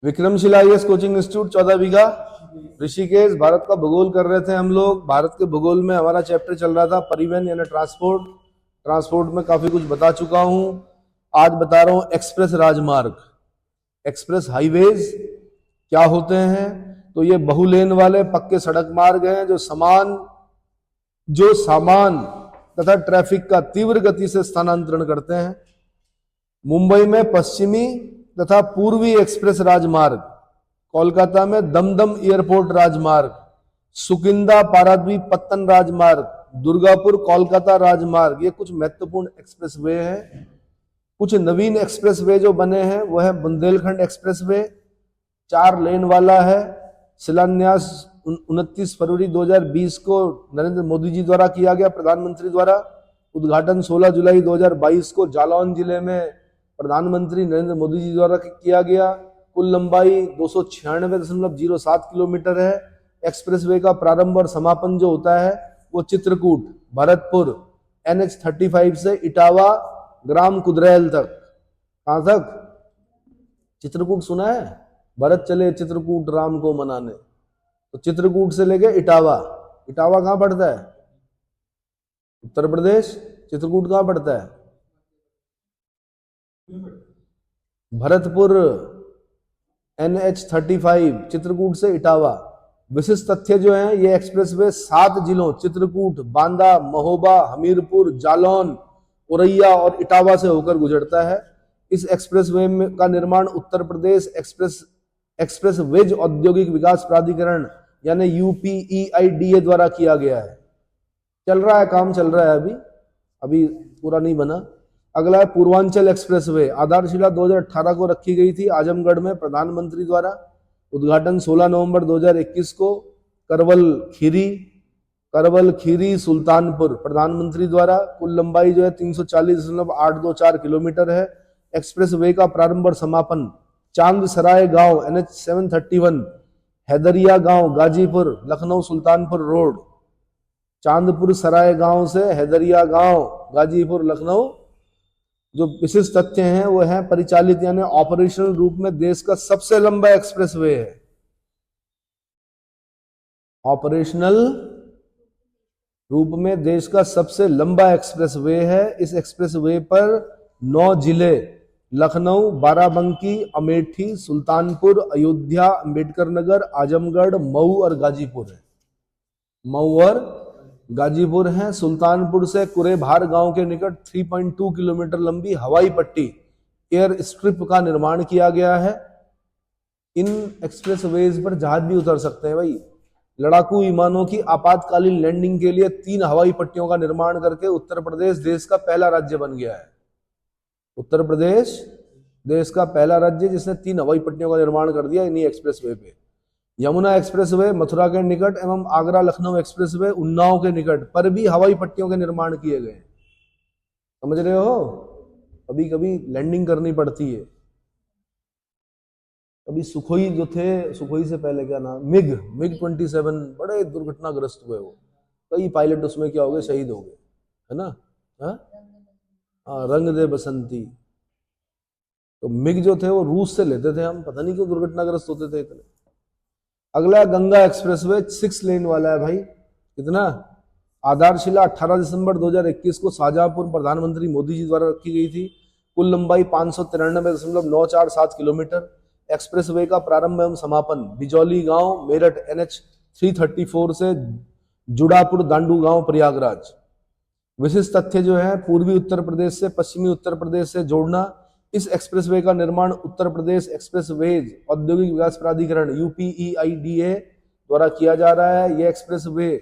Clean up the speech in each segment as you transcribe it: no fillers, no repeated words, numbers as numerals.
Vikramshila IAS coaching institute 14 बीघा ऋषिकेश। भारत का भूगोल कर रहे थे हम लोग। भारत के भूगोल में हमारा चैप्टर चल रहा था परिवहन यानी ट्रांसपोर्ट। ट्रांसपोर्ट में काफी कुछ बता चुका हूं। आज बता रहा हूं एक्सप्रेस राजमार्ग, एक्सप्रेस हाईवेज क्या होते हैं। तो ये बहुलेन वाले पक्के सड़क मार्ग हैं जो सामान तथा ट्रैफिक का तीव्र गति से स्थानांतरण करते हैं। मुंबई में पश्चिमी तथा पूर्वी एक्सप्रेस राजमार्ग, कोलकाता में दमदम एयरपोर्ट राजमार्ग, सुकिंदा पारादीप पत्तन राजमार्ग, दुर्गापुर कोलकाता राजमार्ग, ये कुछ महत्वपूर्ण एक्सप्रेसवे हैं। कुछ नवीन एक्सप्रेसवे जो बने हैं वो है बुंदेलखंड एक्सप्रेसवे, 4 लेन वाला है। शिलान्यास 29 फरवरी 2020 को नरेंद्र मोदी जी द्वारा किया गया, प्रधानमंत्री द्वारा। उद्घाटन 16 जुलाई 2022 को जालौन जिले में प्रधानमंत्री नरेंद्र मोदी जी द्वारा किया गया। कुल लंबाई 296.07 किलोमीटर है। एक्सप्रेसवे का प्रारंभ और समापन जो होता है वो चित्रकूट, भरतपुर, NH35 से इटावा, ग्राम कुदरेल तक। कहां तक? चित्रकूट सुना है? भरत चले चित्रकूट राम को मनाने। तो चित्रकूट से लेके इटावा। इटावा कहां पड़ता है? उत्तर प्रदेश। चित्रकूट कहां पड़ता है? भरतपुर, NH35, चित्रकूट से इटावा। विशिष्ट तथ्य जो हैं, ये एक्सप्रेसवे 7 जिलों चित्रकूट, बांदा, महोबा, हमीरपुर, जालौन, औरैया और इटावा से होकर गुजरता है। इस एक्सप्रेसवे का निर्माण उत्तर प्रदेश एक्सप्रेसवेज औद्योगिक विकास प्राधिकरण यानी UPEIDA द्वारा किया गया है। चल रहा है, काम चल रहा है, अभी पूरा नहीं बना। अगला है पूर्वांचल एक्सप्रेसवे। आधारशिला 2018 को रखी गई थी आजमगढ़ में प्रधानमंत्री द्वारा। उद्घाटन 16 नवंबर 2021 को करवल खीरी सुल्तानपुर प्रधानमंत्री द्वारा। कुल लंबाई जो है 340.824 किलोमीटर है। एक्सप्रेसवे का प्रारंभ और समापन चांद सराय गांव NH731, हैदरिया गांव गाजीपुर, लखनऊ सुल्तानपुर रोड। चांदपुर सराय गांव से हैदरिया गांव गाजीपुर लखनऊ। जो विशिष्ट तथ्य हैं वो है परिचालित यानी ऑपरेशनल रूप में देश का सबसे लंबा एक्सप्रेसवे है। ऑपरेशनल रूप में देश का सबसे लंबा एक्सप्रेसवे है। इस एक्सप्रेसवे पर 9 जिले लखनऊ, बाराबंकी, अमेठी, सुल्तानपुर, अयोध्या, अंबेडकर नगर, आजमगढ़, मऊ और गाजीपुर है। मऊ और गाजीपुर है। सुल्तानपुर से कुरेभार गांव के निकट 3.2 किलोमीटर लंबी हवाई पट्टी एयर स्ट्रिप का निर्माण किया गया है। इन एक्सप्रेसवेज पर जहाज भी उतर सकते हैं भाई। लड़ाकू विमानों की आपातकालीन लैंडिंग के लिए 3 हवाई पट्टियों का निर्माण करके उत्तर प्रदेश देश का पहला राज्य बन गया है। उत्तर प्रदेश देश का पहला राज्य जिसने 3 हवाई पट्टियों का निर्माण कर दिया इन्हीं एक्सप्रेसवे पे। यमुना एक्सप्रेसवे मथुरा के निकट एवं आगरा लखनऊ एक्सप्रेसवे उन्नाव के निकट पर भी हवाई पट्टियों के निर्माण किए गए। समझ रहे हो? कभी कभी लैंडिंग करनी पड़ती है। अभी सुखोई जो थे, सुखोई से पहले क्या नाम, मिग 27 बड़े दुर्घटनाग्रस्त हुए। वो कई पायलट उसमें क्या हो गए, शहीद हो गए, है ना। हाँ, रंग दे बसंती। तो मिग जो थे वो रूस से लेते थे हम, पता नहीं क्यों दुर्घटनाग्रस्त होते थे इतने। अगला गंगा एक्सप्रेसवे 6 लेन वाला है भाई। कितना? आधारशिला 18 दिसंबर 2021 को शाहजहांपुर प्रधानमंत्री मोदी जी द्वारा रखी गई थी। कुल लंबाई 593.947 किलोमीटर। एक्सप्रेसवे का प्रारंभ एवं समापन बिजौली गांव मेरठ NH334 से जुड़ापुर दांडू गांव प्रयागराज। विशिष्ट तथ्य जो है, पूर्वी उत्तर प्रदेश से पश्चिमी उत्तर प्रदेश से जोड़ना। इस एक्सप्रेसवे का निर्माण उत्तर प्रदेश एक्सप्रेसवेज औद्योगिक विकास प्राधिकरण UPEIDA द्वारा किया जा रहा है। यह एक्सप्रेसवे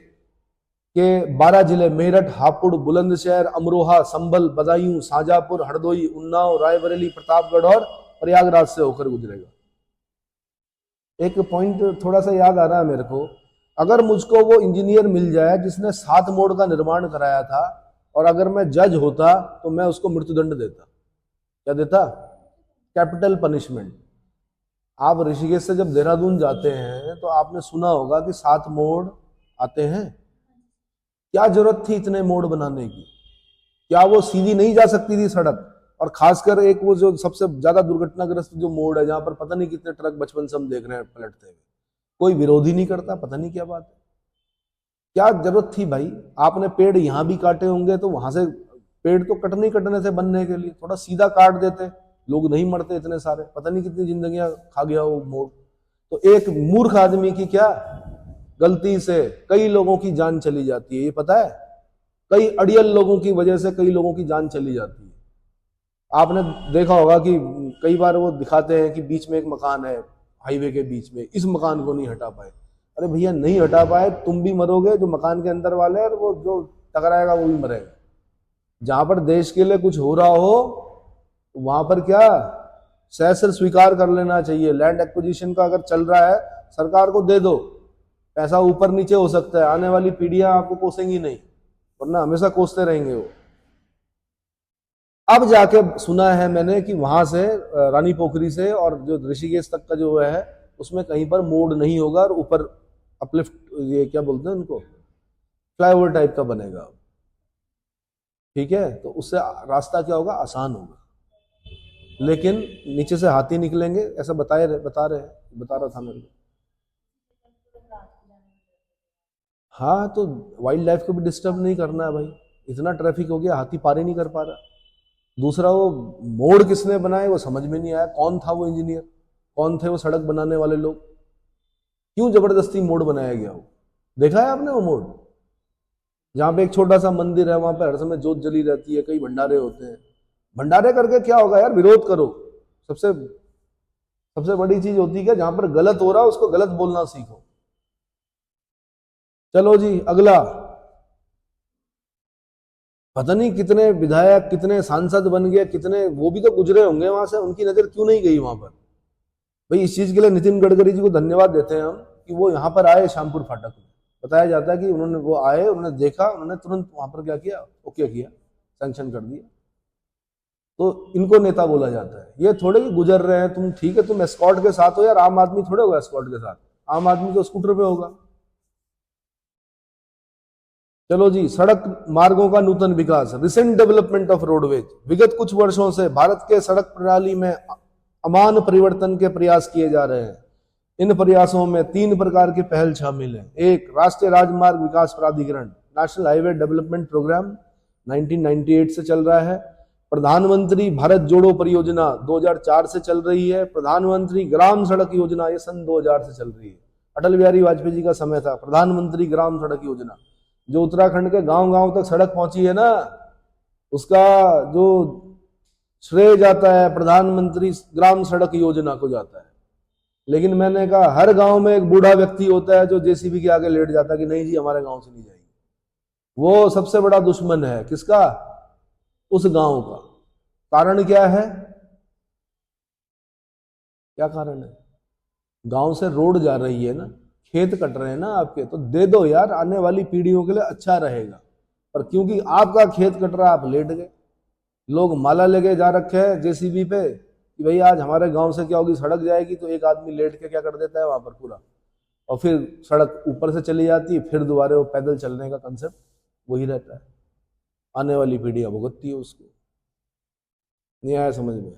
के 12 जिले मेरठ, हापुड़, बुलंदशहर, अमरोहा, संभल, बदायूं, शाहजहांपुर, हरदोई, उन्नाव, रायबरेली, प्रतापगढ़ और प्रयागराज से होकर गुजरेगा। एक पॉइंट थोड़ा सा याद आ रहा है मेरे को। अगर मुझको वो इंजीनियर मिल जाए जिसने 7 मोड़ का निर्माण कराया था और अगर मैं जज होता तो मैं उसको मृत्युदंड देता। क्या देता? Capital punishment. आप ऋषिकेश से जब देहरादून जाते हैं तो आपने सुना होगा कि 7 मोड़ आते हैं। क्या जरूरत थी इतने मोड़ बनाने की? क्या वो सीधी नहीं जा सकती थी सड़क? और खासकर एक वो जो सबसे ज्यादा दुर्घटनाग्रस्त जो मोड़ है, जहां पर पता नहीं कितने ट्रक बचपन से हम देख रहे हैं पलटते हुए, कोई विरोध ही नहीं करता, पता नहीं क्या बात है। क्या जरूरत थी भाई? आपने पेड़ यहां भी काटे होंगे तो वहां से पेड़ तो कटने ही कटने थे बनने के लिए, थोड़ा सीधा काट देते, लोग नहीं मरते इतने सारे, पता नहीं कितनी जिंदगियां खा गया वो मोड़। तो एक मूर्ख आदमी की क्या गलती से कई लोगों की जान चली जाती है, ये पता है? कई अड़ियल लोगों की वजह से कई लोगों की जान चली जाती है। आपने देखा होगा कि कई बार वो दिखाते हैं कि बीच में एक मकान है हाईवे के बीच में, इस मकान को नहीं हटा पाए। अरे भैया नहीं हटा पाए, तुम भी मरोगे, जो मकान के अंदर वाले, और वो जो टकराएगा वो भी मरेगा। जहां पर देश के लिए कुछ हो रहा हो वहां पर क्या सहस्र स्वीकार कर लेना चाहिए। लैंड एक्विजिशन का अगर चल रहा है, सरकार को दे दो, पैसा ऊपर नीचे हो सकता है, आने वाली पीढ़ियां आपको कोसेंगी नहीं, वरना हमेशा कोसते रहेंगे वो। अब जाके सुना है मैंने कि वहां से रानी पोखरी से और जो ऋषिकेश तक का जो है उसमें कहीं पर मोड़ नहीं होगा, और ऊपर अपलिफ्ट, ये क्या बोलते हैं उनको, फ्लाईओवर टाइप का बनेगा। ठीक है, तो उससे रास्ता क्या होगा, आसान होगा। लेकिन नीचे से हाथी निकलेंगे ऐसा बता रहा था मेरे को। हाँ, तो वाइल्ड लाइफ को भी डिस्टर्ब नहीं करना है भाई, इतना ट्रैफिक हो गया, हाथी पार ही नहीं कर पा रहा। दूसरा, वो मोड़ किसने बनाए वो समझ में नहीं आया, कौन था वो इंजीनियर, कौन थे वो सड़क बनाने वाले लोग, क्यों जबरदस्ती मोड़ बनाया गया वो? देखा है आपने वो मोड़, जहां पे एक छोटा सा मंदिर है, वहां पे हर समय जोत जली रहती है, कई भंडारे होते हैं। भंडारे करके क्या होगा यार, विरोध करो। सबसे बड़ी चीज होती है जहां पर गलत हो रहा है उसको गलत बोलना सीखो। चलो जी, अगला। पता नहीं कितने विधायक, कितने सांसद बन गए, कितने वो भी तो गुजरे होंगे वहां से, उनकी नजर क्यों नहीं गई वहां पर? भाई इस चीज के लिए नितिन गडकरी जी को धन्यवाद देते हैं हम कि वो यहाँ पर आए श्यामपुर फाटक में। बताया जाता है कि उन्होंने, वो आए, उन्होंने देखा, उन्होंने तुरंत वहां पर क्या किया, ओके किया, सैंक्शन कर दिया। तो इनको नेता बोला जाता है। ये थोड़े ही गुजर रहे हैं, तुम ठीक है, तुम एस्कॉर्ट के साथ हो यार, आम आदमी थोड़े होगा एस्कॉर्ट के साथ, आम आदमी तो स्कूटर पे होगा। चलो जी, सड़क मार्गों का नूतन विकास, रिसेंट डेवलपमेंट ऑफ रोडवेज। विगत कुछ वर्षों से भारत के सड़क प्रणाली में अमान परिवर्तन के प्रयास किए जा रहे हैं। इन प्रयासों में 3 प्रकार की पहल शामिल है। एक, राष्ट्रीय राजमार्ग विकास प्राधिकरण, नेशनल हाईवे डेवलपमेंट प्रोग्राम 1998 से चल रहा है। प्रधानमंत्री भारत जोड़ो परियोजना 2004 से चल रही है। प्रधानमंत्री ग्राम सड़क योजना, ये सन 2000 से चल रही है। अटल बिहारी वाजपेयी जी का समय था प्रधानमंत्री ग्राम सड़क योजना। जो उत्तराखंड के गांव गांव तक सड़क पहुंची है ना, उसका जो श्रेय जाता है प्रधानमंत्री ग्राम सड़क योजना को जाता है। लेकिन मैंने कहा, हर गांव में एक बूढ़ा व्यक्ति होता है जो जेसीबी के आगे लेट जाता है कि नहीं जी हमारे गांव से नहीं जाएगी। वो सबसे बड़ा दुश्मन है किसका? उस गांव का। कारण क्या है? क्या कारण है? गांव से रोड जा रही है ना, खेत कट रहे हैं ना आपके, तो दे दो यार, आने वाली पीढ़ियों के लिए अच्छा रहेगा। पर क्योंकि आपका खेत कट रहा है, आप लेट गए। लोग माला लेके जा रखे हैं जेसीबी पे कि भाई आज हमारे गांव से क्या होगी, सड़क जाएगी, तो एक आदमी लेट के क्या कर देता है वहां पर पूरा, और फिर सड़क ऊपर से चली जाती है, फिर दोबारा वो पैदल चलने का कंसेप्ट वही रहता है। आने वाली पीढ़ियां भुगतती है उसको। नहीं आया समझ में?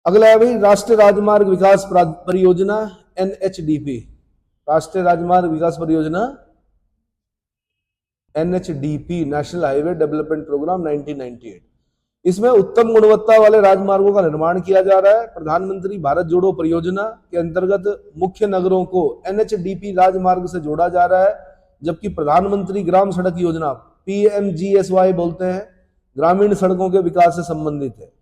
अगला है भाई राष्ट्रीय राजमार्ग विकास परियोजना, NHDP, राष्ट्रीय राजमार्ग विकास परियोजना, NHDP, national highway development program 1998। इसमें उत्तम गुणवत्ता वाले राजमार्गों का निर्माण किया जा रहा है। प्रधानमंत्री भारत जोड़ो परियोजना के अंतर्गत मुख्य नगरों को NHDP राजमार्ग से जोड़ा जा रहा है, जबकि प्रधानमंत्री ग्राम सड़क योजना, PMGSY बोलते हैं, ग्रामीण सड़कों के विकास से संबंधित है।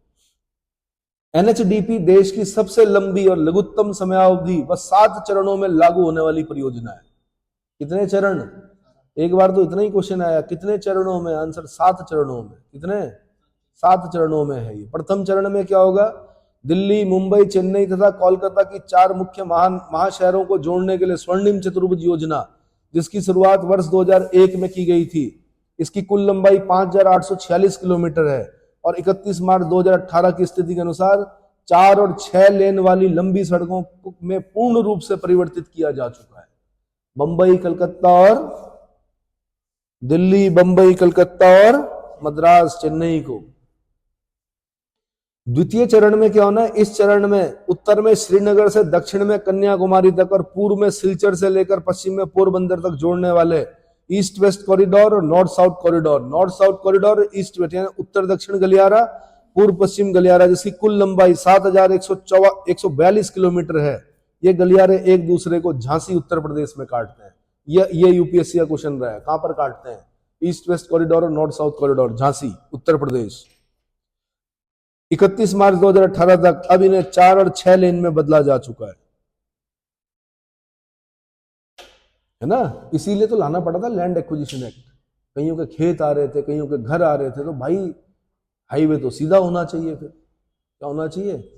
NHDP देश की सबसे लंबी और लघुत्तम समयावधि व 7 चरणों में लागू होने वाली परियोजना है। कितने चरण? एक बार तो इतना ही क्वेश्चन आया, कितने चरणों में? आंसर 7 चरणों में। कितने? 7 चरणों में है ये। प्रथम चरण में क्या होगा? दिल्ली, मुंबई, चेन्नई तथा कोलकाता की 4 मुख्य महाशहरों को जोड़ने के लिए स्वर्णिम चतुर्भुज योजना, जिसकी शुरुआत वर्ष 2001 में की गई थी। इसकी कुल लंबाई 5846 किलोमीटर है और 31 मार्च 2018 की स्थिति के अनुसार 4 और 6 लेन वाली लंबी सड़कों में पूर्ण रूप से परिवर्तित किया जा चुका है। बंबई, कलकत्ता और दिल्ली, बंबई, कलकत्ता और मद्रास, चेन्नई को। द्वितीय चरण में क्या होना है, इस चरण में उत्तर में श्रीनगर से दक्षिण में कन्याकुमारी तक और पूर्व में सिलचर से लेकर पश्चिम में पोरबंदर तक जोड़ने वाले ईस्ट वेस्ट कॉरिडोर और north south corridor. North south corridor east west यानी उत्तर दक्षिण गलियारा, पूर्व पश्चिम गलियारा, जिसकी कुल लंबाई 7,142 किलोमीटर है। ये गलियारे एक दूसरे को झांसी उत्तर प्रदेश में काटते हैं। ये यूपीएससी का क्वेश्चन रहा है, कहां पर काटते हैं, ईस्ट वेस्ट कॉरिडोर और north south corridor, Jhansi Uttar Pradesh. 31 मार्च 2018 तक अब इन्हें 4 और 6 लेन में बदला जा चुका है ना। इसीलिए तो लाना पड़ा था लैंड एक्विजिशन एक्ट। कईयों के खेत आ रहे थे, कईयों के घर आ रहे थे, तो भाई हाईवे तो सीधा होना चाहिए, फिर क्या होना चाहिए।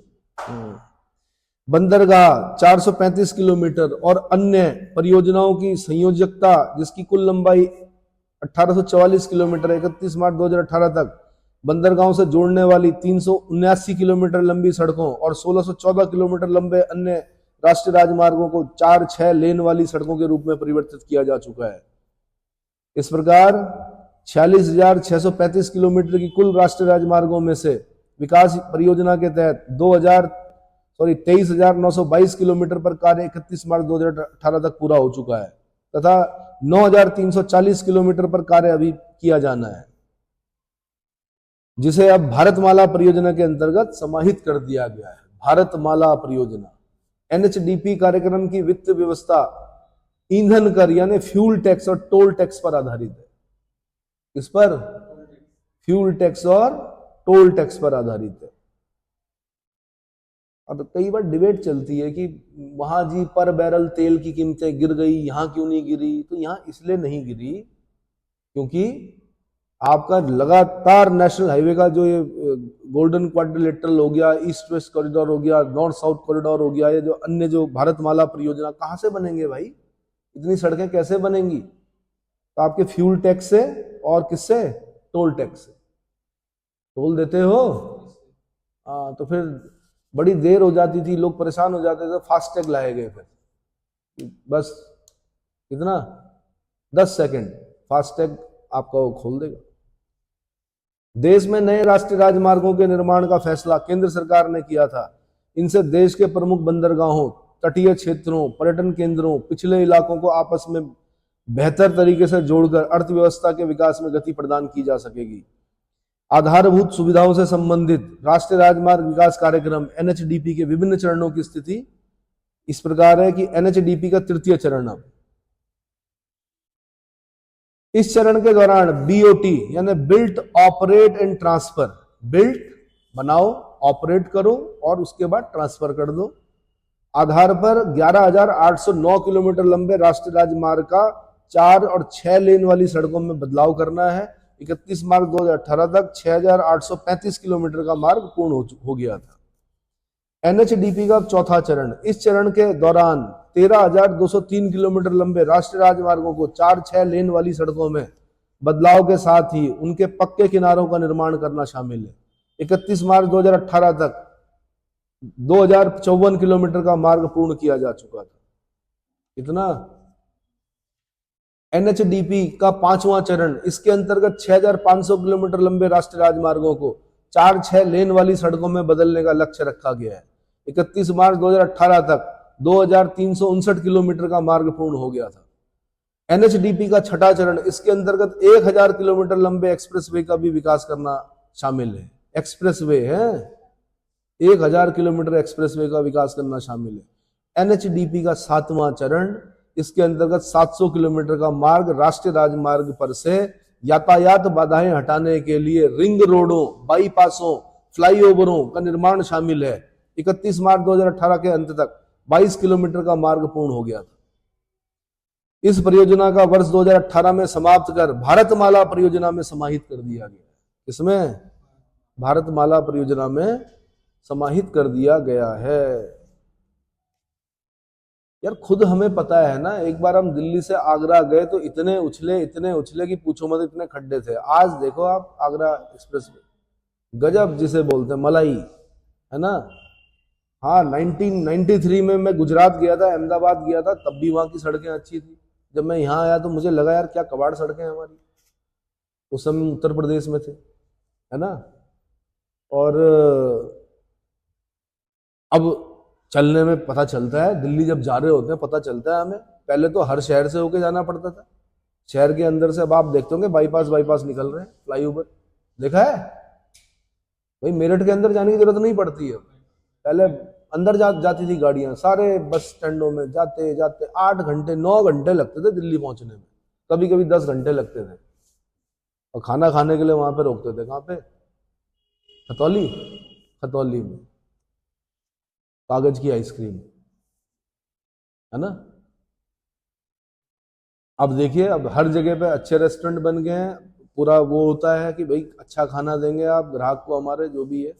बंदरगाह 435 किलोमीटर और अन्य परियोजनाओं की संयोजकता, जिसकी कुल लंबाई 1844 किलोमीटर, 31 मार्च 2018 तक बंदरगाहों से जोड़ने वाली 379 किलोमीटर लंबी सड़कों और 1614 किलोमीटर लंबे अन्य राष्ट्रीय राजमार्गों को 4-6 लेन वाली सड़कों के रूप में परिवर्तित किया जा चुका है। इस प्रकार 46,635 किलोमीटर की कुल राष्ट्रीय राजमार्गों में से विकास परियोजना के तहत 23,922 किलोमीटर पर कार्य 31 मार्च 2018 तक पूरा हो चुका है तथा 9,340 किलोमीटर पर कार्य अभी किया जाना है, जिसे अब भारतमाला परियोजना के अंतर्गत समाहित कर दिया गया है। भारतमाला परियोजना एनएचडीपी कार्यक्रम की वित्त व्यवस्था ईंधन कर यानी फ्यूल टैक्स और टोल टैक्स पर आधारित है। इस पर फ्यूल टैक्स और टोल टैक्स पर आधारित है। अब कई बार डिबेट चलती है कि वहां जी पर बैरल तेल की कीमतें गिर गई, यहां क्यों नहीं गिरी। तो यहां इसलिए नहीं गिरी क्योंकि आपका लगातार नेशनल हाईवे का जो ये गोल्डन क्वाड्रिलेटरल हो गया, ईस्ट वेस्ट कॉरिडोर हो गया, नॉर्थ साउथ कॉरिडोर हो गया, ये जो अन्य जो भारतमाला परियोजना, कहां से बनेंगे भाई, इतनी सड़कें कैसे बनेंगी। तो आपके फ्यूल टैक्स से और किससे, टोल टैक्स से। टोल देते हो तो फिर बड़ी देर हो जाती थी, लोग परेशान हो जाते थे, फास्टैग लाए गए, फिर बस कितना 10 सेकंड फास्टैग आपका वो खोल देगा। देश में नए राष्ट्रीय राजमार्गों के निर्माण का फैसला केंद्र सरकार ने किया था। इनसे देश के प्रमुख बंदरगाहों, तटीय क्षेत्रों, पर्यटन केंद्रों, पिछले इलाकों को आपस में बेहतर तरीके से जोड़कर अर्थव्यवस्था के विकास में गति प्रदान की जा सकेगी। आधारभूत सुविधाओं से संबंधित राष्ट्रीय राजमार्ग विकास कार्यक्रम एनएचडीपी के विभिन्न चरणों की स्थिति इस प्रकार है कि एनएचडीपी का तृतीय चरण, अब इस चरण के दौरान बीओटी यानी built operate and transfer, built बनाओ, ऑपरेट करो और उसके बाद ट्रांसफर कर दो, आधार पर 11,809 किलोमीटर लंबे राष्ट्रीय राजमार्ग का 4 और 6 लेन वाली सड़कों में बदलाव करना है। 31 मार्च 2018 तक 6,835 किलोमीटर का मार्ग पूर्ण हो गया था। एनएचडीपी का चौथा चरण, इस चरण के दौरान 13,203 किलोमीटर लंबे राष्ट्रीय राजमार्गों को 4-6 लेन वाली सड़कों में बदलाव के साथ ही उनके पक्के किनारों का निर्माण करना शामिल है। 31 मार्च 2018 तक 2,054 किलोमीटर का मार्ग पूर्ण किया जा चुका था। कितना? एनएचडीपी का पांचवां चरण, इसके अंतर्गत 6,500 किलोमीटर लंबे राष्ट्रीय राजमार्गों को 4-6 लेन वाली सड़कों में बदलने का लक्ष्य रखा गया है। 31 मार्च 2018 तक 2,359 किलोमीटर का मार्ग पूर्ण हो गया था। एनएचडीपी का छठा चरण, इसके अंतर्गत 1,000 किलोमीटर लंबे एक्सप्रेसवे का भी विकास करना शामिल है। एक्सप्रेसवे है, 1,000 किलोमीटर एक्सप्रेसवे का विकास करना शामिल है। एनएचडीपी का सातवां चरण, इसके अंतर्गत 700 किलोमीटर का मार्ग राष्ट्रीय राजमार्ग पर से यातायात बाधाएं हटाने के लिए रिंग रोडों, बाईपासों, फ्लाईओवरों का निर्माण शामिल है। 31 मार्च 2018 के अंत तक 22 किलोमीटर का मार्ग पूर्ण हो गया था। इस परियोजना का वर्ष 2018 में समाप्त कर भारतमाला परियोजना में समाहित कर दिया गया। इसमें भारतमाला परियोजना में समाहित कर दिया गया है। यार खुद हमें पता है ना, एक बार हम दिल्ली से आगरा गए तो इतने उछले कि पूछो मत, इतने खड्डे थे। आज देखो आप आगरा एक्सप्रेस गजब जिसे बोलते हैं मलाई, है ना। हाँ, 1993 में मैं गुजरात गया था, अहमदाबाद गया था, तब भी वहां की सड़कें अच्छी थी। जब मैं यहाँ आया तो मुझे लगा यार क्या कबाड़ सड़कें हैं हमारी। उस समय उत्तर प्रदेश में थे, है ना। और अब चलने में पता चलता है, दिल्ली जब जा रहे होते हैं पता चलता है हमें, पहले तो हर शहर से होके जाना पड़ता था, शहर के अंदर से अब आप देखते होंगे बाईपास बाईपास निकल रहे हैं, फ्लाईओवर देखा है भाई। मेरठ के अंदर जाने की जरूरत नहीं पड़ती है, पहले अंदर जाती थी गाड़ियां, सारे बस स्टैंडों में जाते जाते 8 घंटे 9 घंटे लगते थे दिल्ली पहुंचने में, कभी कभी 10 घंटे लगते थे। और खाना खाने के लिए वहां पे रोकते थे, कहाँ पे, खतौली, खतौली में कागज की आइसक्रीम, है ना। अब देखिए अब हर जगह पे अच्छे रेस्टोरेंट बन गए हैं, पूरा वो होता है कि भाई अच्छा खाना देंगे आप ग्राहक को हमारे, जो भी है।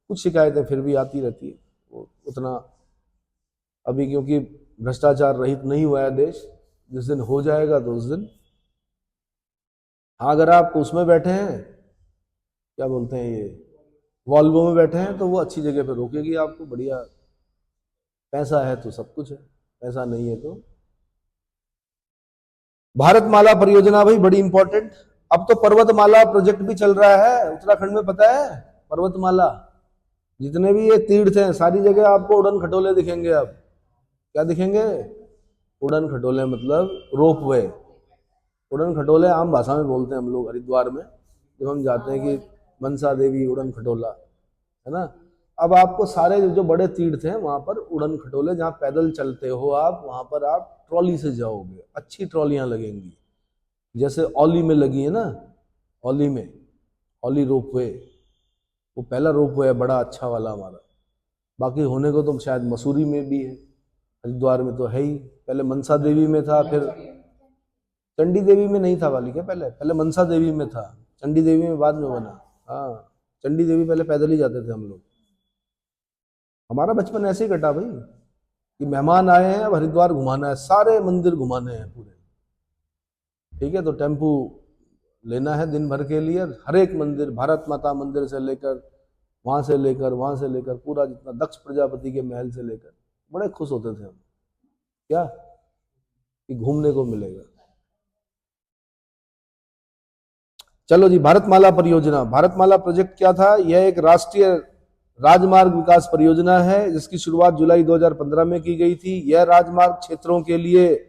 कुछ शिकायतें फिर भी आती रहती है, वो उतना अभी क्योंकि भ्रष्टाचार रहित नहीं हुआ है देश, जिस दिन हो जाएगा तो उस दिन। हाँ, अगर आप उसमें बैठे हैं, क्या बोलते हैं ये, वॉल्वो में बैठे हैं, तो वो अच्छी जगह पे रोकेगी आपको, बढ़िया, पैसा है तो सब कुछ है, पैसा नहीं है तो। भारतमाला परियोजना भाई बड़ी इंपॉर्टेंट। अब तो पर्वतमाला प्रोजेक्ट भी चल रहा है उत्तराखंड में, पता है, पर्वतमाला, जितने भी ये तीर्थ हैं सारी जगह आपको उड़न खटोले दिखेंगे। अब क्या दिखेंगे, उड़न खटोले, मतलब रोप वे। उड़न खटोले आम भाषा में बोलते हैं हम लोग हरिद्वार में, जब हम जाते हैं कि मनसा देवी उड़न खटोला, है ना। अब आपको सारे जो बड़े तीर्थ हैं वहां पर उड़न खटोले, जहाँ पैदल चलते हो आप, वहां पर आप ट्रॉली से जाओगे, अच्छी ट्रॉलियां लगेंगी, जैसे औली में लगी है ना, औली में, औली रोपवे, वो पहला रोपवे है बड़ा अच्छा वाला हमारा। बाकी होने को तो शायद मसूरी में भी है, हरिद्वार में तो है ही, पहले मनसा देवी में था, फिर चंडी देवी में नहीं था वाली क्या, पहले मनसा देवी में था, चंडी देवी में बाद में बना। हाँ, चंडी देवी पहले पैदल ही जाते थे हम लोग। हमारा बचपन ऐसे ही कटा भाई, कि मेहमान आए हैं, अब हरिद्वार घुमाना है, सारे मंदिर घुमाने हैं पूरे, ठीक है। तो टेम्पू लेना है दिन भर के लिए, हर एक मंदिर, भारत माता मंदिर से लेकर वहां से लेकर पूरा जितना दक्ष प्रजापति के महल से लेकर, बड़े खुश होते थे हम, क्या कि घूमने को मिलेगा। चलो जी, भारतमाला परियोजना, भारतमाला प्रोजेक्ट क्या था, यह एक राष्ट्रीय राजमार्ग विकास परियोजना है जिसकी शुरुआत जुलाई 2015 में की गई थी। यह राजमार्ग क्षेत्रों के लिए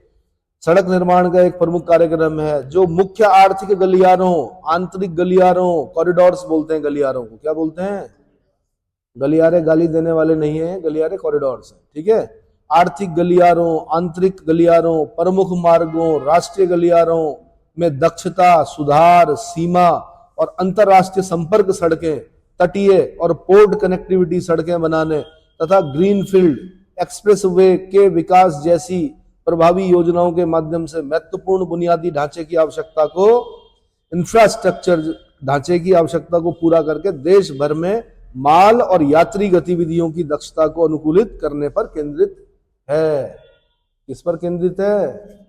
सड़क निर्माण का एक प्रमुख कार्यक्रम है, जो मुख्य आर्थिक गलियारों, आंतरिक गलियारों, कॉरिडोर्स बोलते हैं गलियारों को, क्या बोलते हैं, गलियारे गाली देने वाले नहीं है, गलियारे कॉरिडोर्स है, ठीक है। आर्थिक गलियारों, आंतरिक गलियारों, प्रमुख मार्गों, राष्ट्रीय गलियारों में दक्षता सुधार, सीमा और अंतरराष्ट्रीय संपर्क सड़कें, तटीय और पोर्ट कनेक्टिविटी सड़कें बनाने तथा ग्रीनफील्ड एक्सप्रेसवे के विकास जैसी प्रभावी योजनाओं के माध्यम से महत्वपूर्ण बुनियादी ढांचे की आवश्यकता को, इंफ्रास्ट्रक्चर ढांचे की आवश्यकता को पूरा करके देश भर में माल और यात्री गतिविधियों की दक्षता को अनुकूलित करने पर केंद्रित है। किस पर केंद्रित है,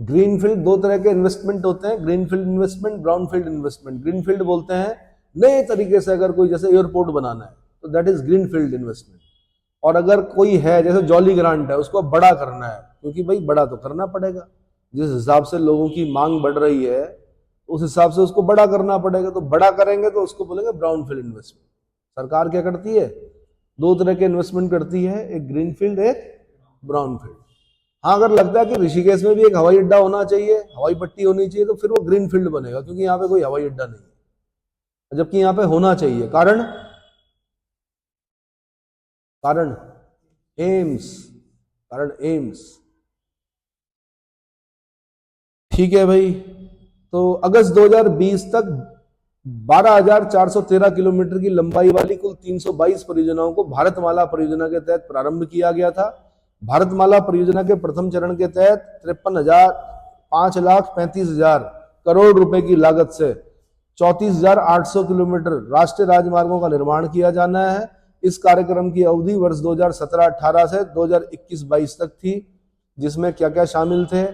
ग्रीनफील्ड, दो तरह के इन्वेस्टमेंट होते हैं, greenfield investment, brownfield investment. Greenfield बोलते हैं नए तरीके से अगर कोई जैसे एयरपोर्ट बनाना है तो दैट इज ग्रीनफील्ड इन्वेस्टमेंट। और अगर कोई है जैसे जॉली ग्रांट है, उसको बड़ा करना है, क्योंकि भाई बड़ा तो करना पड़ेगा, जिस हिसाब से लोगों की मांग बढ़ रही है उस हिसाब से उसको बड़ा करना पड़ेगा, तो बड़ा करेंगे तो उसको बोलेंगे ब्राउनफील्ड इन्वेस्टमेंट। सरकार क्या करती है, दो तरह के इन्वेस्टमेंट करती है, एक ग्रीनफील्ड एक ब्राउनफील्ड। हाँ, अगर लगता है कि ऋषिकेश में भी एक हवाई अड्डा होना चाहिए, हवाई पट्टी होनी चाहिए, तो फिर वो ग्रीनफील्ड बनेगा, क्योंकि यहाँ पे कोई हवाई अड्डा नहीं है, जबकि यहाँ पे होना चाहिए। कारण एम्स, ठीक है भाई। तो अगस्त 2020 तक 12,413 किलोमीटर की लंबाई वाली कुल 322 परियोजनाओं को भारतमाला परियोजना के तहत प्रारंभ किया गया था। भारतमाला परियोजना के प्रथम चरण के तहत 5,35,000 करोड़ रुपए की लागत से 34,800 किलोमीटर राष्ट्रीय राजमार्गों का निर्माण किया जाना है। इस कार्यक्रम की अवधि वर्ष 2017-18 से 2021-22 तक थी, जिसमें क्या क्या शामिल थे,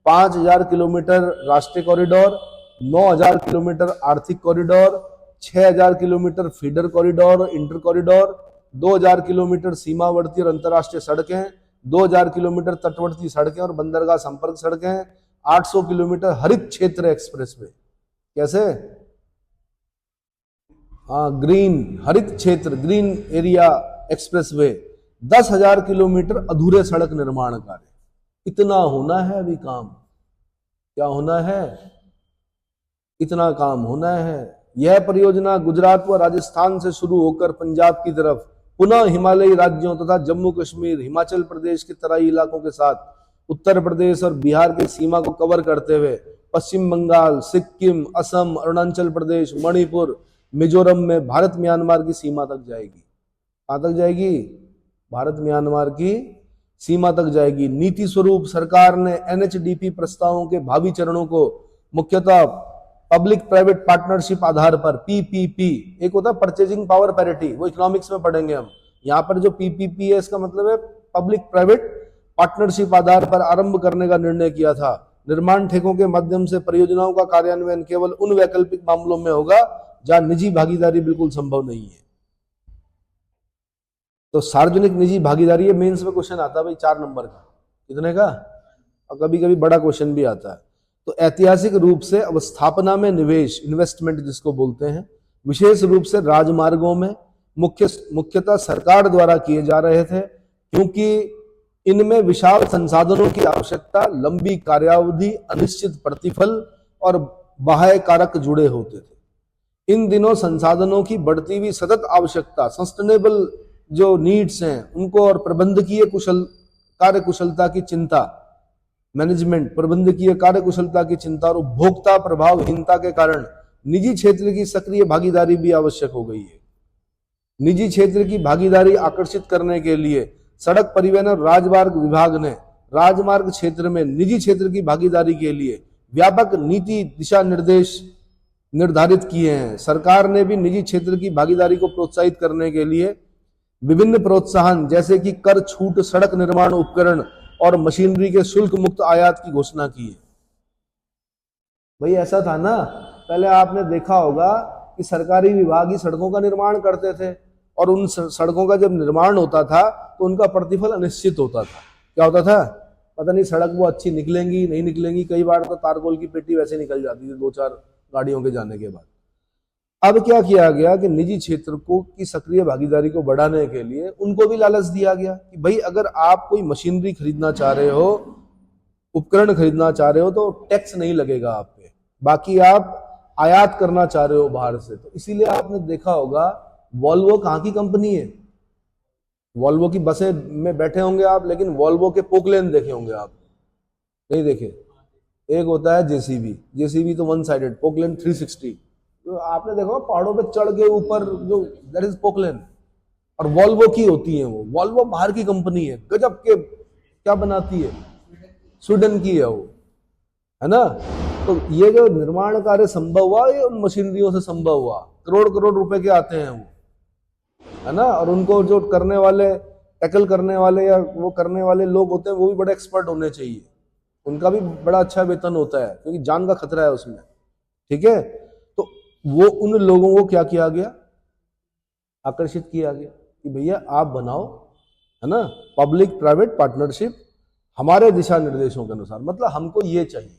5,000 किलोमीटर राष्ट्रीय कॉरिडोर, 9,000 किलोमीटर आर्थिक कॉरिडोर, 6,000 किलोमीटर फीडर कॉरिडोर और इंटर कॉरिडोर, 2,000 किलोमीटर सीमावर्ती और अंतर्राष्ट्रीय सड़कें, 2,000 किलोमीटर तटवर्ती सड़कें और बंदरगाह संपर्क सड़कें, 800 किलोमीटर हरित क्षेत्र एक्सप्रेसवे। कैसे? हाँ, ग्रीन हरित क्षेत्र, ग्रीन एरिया एक्सप्रेसवे। 10,000 किलोमीटर अधूरे सड़क निर्माण कार्य। इतना होना है अभी काम। क्या होना है? इतना काम होना है। यह परियोजना गुजरात व राजस्थान से शुरू होकर पंजाब की तरफ, पुनः हिमालयी राज्यों तथा जम्मू कश्मीर, हिमाचल प्रदेश के तराई इलाकों के साथ उत्तर प्रदेश और बिहार की सीमा को कवर करते हुए पश्चिम बंगाल, सिक्किम, असम, अरुणाचल प्रदेश, मणिपुर, मिजोरम में भारत म्यांमार की सीमा तक जाएगी। कहां तक जाएगी? भारत म्यांमार की सीमा तक जाएगी। नीति स्वरूप सरकार ने एनएचडीपी प्रस्तावों के भावी चरणों को मुख्यतः पब्लिक प्राइवेट पार्टनरशिप आधार पर, पीपीपी, एक होता है परचेजिंग पावर पैरिटी, वो इकोनॉमिक्स में पढ़ेंगे हम। यहां पर जो पीपीपी है इसका मतलब है पब्लिक प्राइवेट पार्टनरशिप आधार पर आरंभ करने का निर्णय किया था। निर्माण ठेकों के माध्यम से परियोजनाओं का कार्यान्वयन केवल उन वैकल्पिक मामलों में होगा जहां निजी भागीदारी बिल्कुल संभव नहीं है। तो सार्वजनिक निजी भागीदारी, मेंस में क्वेश्चन आता है भाई 4 नंबर का, कितने का, और कभी कभी बड़ा क्वेश्चन भी आता है। तो ऐतिहासिक रूप से अवस्थापना में निवेश, इन्वेस्टमेंट जिसको बोलते हैं, विशेष रूप से राजमार्गों में मुख्यतः सरकार द्वारा किए जा रहे थे, क्योंकि इनमें विशाल संसाधनों की आवश्यकता, लंबी कार्यावधि, अनिश्चित प्रतिफल और बाह्य कारक जुड़े होते थे। इन दिनों संसाधनों की बढ़ती हुई सतत आवश्यकता, सस्टेनेबल जो नीड्स हैं उनको, और प्रबंधकीय कार्यकुशलता की चिंता, मैनेजमेंट, प्रबंधकीय कार्यकुशलता की चिंता और उपभोक्ता प्रभावहीनता के कारण निजी क्षेत्र की सक्रिय भागीदारी भी आवश्यक हो गई है। निजी क्षेत्र की भागीदारी आकर्षित करने के लिए सड़क परिवहन और राजमार्ग विभाग ने राजमार्ग क्षेत्र में निजी क्षेत्र की भागीदारी के लिए व्यापक नीति दिशा निर्देश निर्धारित किए हैं। सरकार ने भी निजी क्षेत्र की भागीदारी को प्रोत्साहित करने के लिए विभिन्न प्रोत्साहन, जैसे कि कर छूट, सड़क निर्माण उपकरण और मशीनरी के शुल्क मुक्त आयात की घोषणा की है। भाई ऐसा था ना, पहले आपने देखा होगा कि सरकारी विभाग ही सड़कों का निर्माण करते थे, और उन सड़कों का जब निर्माण होता था तो उनका प्रतिफल अनिश्चित होता था। क्या होता था? पता नहीं सड़क वो अच्छी निकलेंगी नहीं निकलेंगी, कई बार तो तारकोल की पेटी वैसे निकल जाती थी 2-4 गाड़ियों के जाने के बाद। अब क्या किया गया कि निजी क्षेत्र को की सक्रिय भागीदारी को बढ़ाने के लिए उनको भी लालच दिया गया कि भाई अगर आप कोई मशीनरी खरीदना चाह रहे हो, उपकरण खरीदना चाह रहे हो, तो टैक्स नहीं लगेगा आप पे, बाकी आप आयात करना चाह रहे हो बाहर से। तो इसीलिए आपने देखा होगा वॉल्वो कहाँ की कंपनी है? वॉल्वो की बसें में बैठे होंगे आप, लेकिन वॉल्वो के पोकलेन देखे होंगे आप? नहीं देखे? एक होता है जेसीबी तो वन साइडेड, पोकलेन 360। तो आपने देखा पहाड़ों पे चढ़ के ऊपर जो, दैट इज पोकलेन, और वॉल्वो की होती है वो। वॉल्वो बाहर की कंपनी है, गजब के क्या बनाती है, स्वीडन की है वो, है ना। तो ये जो निर्माण कार्य संभव हुआ ये उन मशीनरियों से संभव हुआ। करोड़ करोड़ रुपए के आते हैं वो, है ना। और उनको जो करने वाले, टैकल करने वाले या वो करने वाले लोग होते हैं वो भी बड़े एक्सपर्ट होने चाहिए, उनका भी बड़ा अच्छा वेतन होता है क्योंकि जान का खतरा है उसमें, ठीक है। तो वो उन लोगों को क्या किया गया, आकर्षित किया गया कि भैया आप बनाओ, है ना, पब्लिक प्राइवेट पार्टनरशिप हमारे दिशा निर्देशों के अनुसार। मतलब हमको ये चाहिए,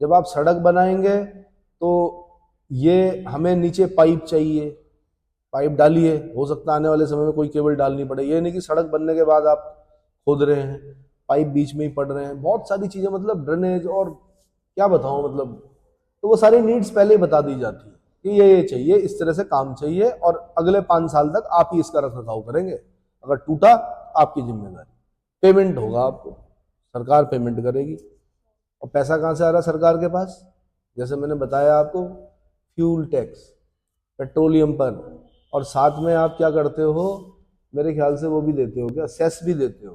जब आप सड़क बनाएंगे तो ये हमें नीचे पाइप चाहिए, पाइप डालिए, हो सकता है आने वाले समय में कोई केबल डालनी पड़े। ये नहीं कि सड़क बनने के बाद आप खोद रहे हैं, पाइप बीच में ही पड़ रहे हैं, बहुत सारी चीजें, मतलब ड्रेनेज और क्या बताऊं, मतलब तो वो सारी नीड्स पहले ही बता दी जाती है कि ये चाहिए, इस तरह से काम चाहिए, और अगले 5 साल तक आप ही इसका रख रखाव करेंगे, अगर टूटा आपकी जिम्मेदारी, पेमेंट होगा आपको, सरकार पेमेंट करेगी। और पैसा कहाँ से आ रहा है सरकार के पास? जैसे मैंने बताया आपको, फ्यूल टैक्स, पेट्रोलियम पर, और साथ में आप क्या करते हो, मेरे ख्याल से वो भी देते हो, क्या सेस भी देते हो,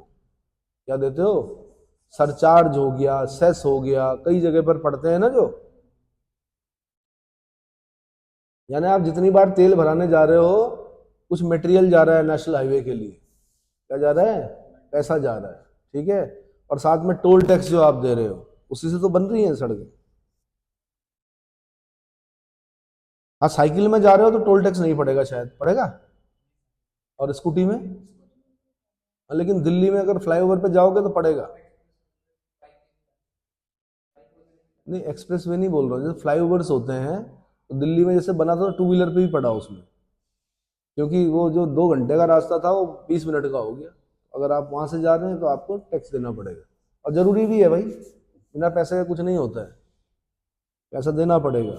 क्या देते हो, सरचार्ज हो गया, सेस हो गया, कई जगह पर पड़ते हैं ना जो। यानी आप जितनी बार तेल भराने जा रहे हो, कुछ मटेरियल जा रहा है नेशनल हाईवे के लिए, क्या जा रहा है, पैसा जा रहा है, ठीक है। और साथ में टोल टैक्स जो आप दे रहे हो, उसी से तो बन रही हैं सड़कें। हाँ, साइकिल में जा रहे हो तो टोल टैक्स नहीं पड़ेगा, शायद पड़ेगा, और स्कूटी में, लेकिन दिल्ली में अगर फ्लाईओवर पे जाओगे तो पड़ेगा। नहीं एक्सप्रेस वे नहीं बोल रहा हूँ, जैसे फ्लाईओवर्स होते हैं तो दिल्ली में जैसे बना था टू व्हीलर पे भी पड़ा उसमें, क्योंकि वो जो 2 घंटे का रास्ता था वो 20 मिनट का हो गया। अगर आप वहां से जा रहे हैं तो आपको टैक्स देना पड़ेगा, और जरूरी भी है भाई, बिना पैसे का कुछ नहीं होता है, पैसा देना पड़ेगा।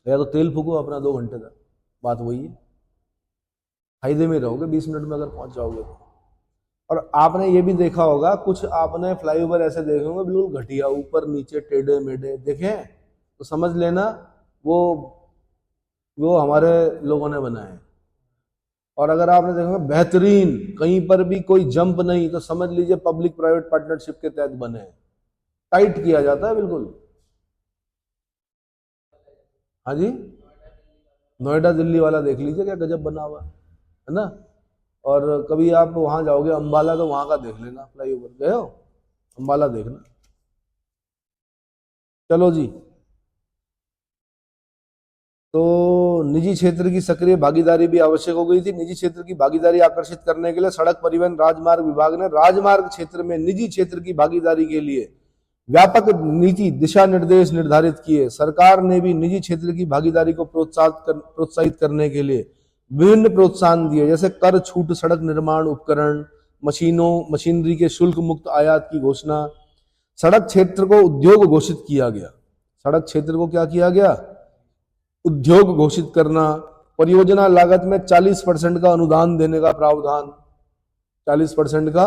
या तो तेल फूको अपना 2 घंटे का, बात वही है, फायदे में रहोगे 20 मिनट में अगर पहुंच जाओगे तो। और आपने ये भी देखा होगा, कुछ आपने फ्लाईओवर ऐसे देखे होंगे बिल्कुल घटिया, ऊपर नीचे टेढ़े मेढ़े देखे हैं, तो समझ लेना वो हमारे लोगों ने बनाए हैं। और अगर आपने देखा बेहतरीन, कहीं पर भी कोई जंप नहीं, तो समझ लीजिए पब्लिक प्राइवेट पार्टनरशिप के तहत बने हैं, टाइट किया जाता है बिल्कुल। हाँ जी, नोएडा दिल्ली वाला देख लीजिए क्या गजब बना हुआ है ना। और कभी आप वहां जाओगे अंबाला तो वहां का देख लेना, फ्लाईओवर गए हो अंबाला देखना। चलो जी, तो निजी क्षेत्र की सक्रिय भागीदारी भी आवश्यक हो गई थी। निजी क्षेत्र की भागीदारी आकर्षित करने के लिए सड़क परिवहन राजमार्ग विभाग ने राजमार्ग क्षेत्र में निजी क्षेत्र की भागीदारी के लिए व्यापक नीति दिशा निर्देश निर्धारित किए। सरकार ने भी निजी क्षेत्र की भागीदारी को प्रोत्साहित करने के लिए विभिन्न प्रोत्साहन दिए, जैसे कर छूट, सड़क निर्माण उपकरण, मशीनरी के शुल्क मुक्त आयात की घोषणा। सड़क क्षेत्र को उद्योग घोषित किया गया। सड़क क्षेत्र को क्या किया गया? उद्योग घोषित करना। परियोजना लागत में 40% का अनुदान देने का प्रावधान, 40% का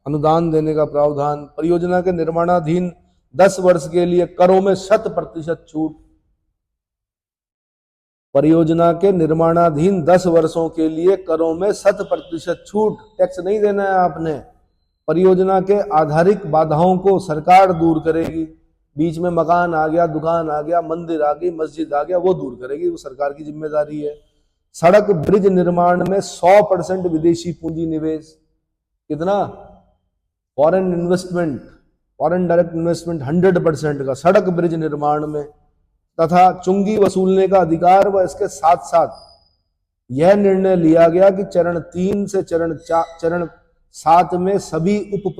अनुदान देने का प्रावधान। परियोजना के निर्माणाधीन 10 वर्ष के लिए करों में 100% छूट। परियोजना के निर्माणाधीन 10 वर्षों के लिए करों में 100% छूट, टैक्स नहीं देना है आपने। परियोजना के आधारिक बाधाओं को सरकार दूर करेगी। बीच में मकान आ गया, दुकान आ गया, मंदिर आ गई, मस्जिद आ गया, वो दूर करेगी, वो सरकार की जिम्मेदारी है। सड़क ब्रिज निर्माण में 100% विदेशी पूंजी निवेश। कितना? Foreign investment, foreign direct investment 100% का सड़क ब्रिज निर्माण में। तथा चुंगी वसूलने का अधिकार व इसके साथ साथ यह निर्णय लिया गया कि चरण 3 से चरण 7 में सभी उप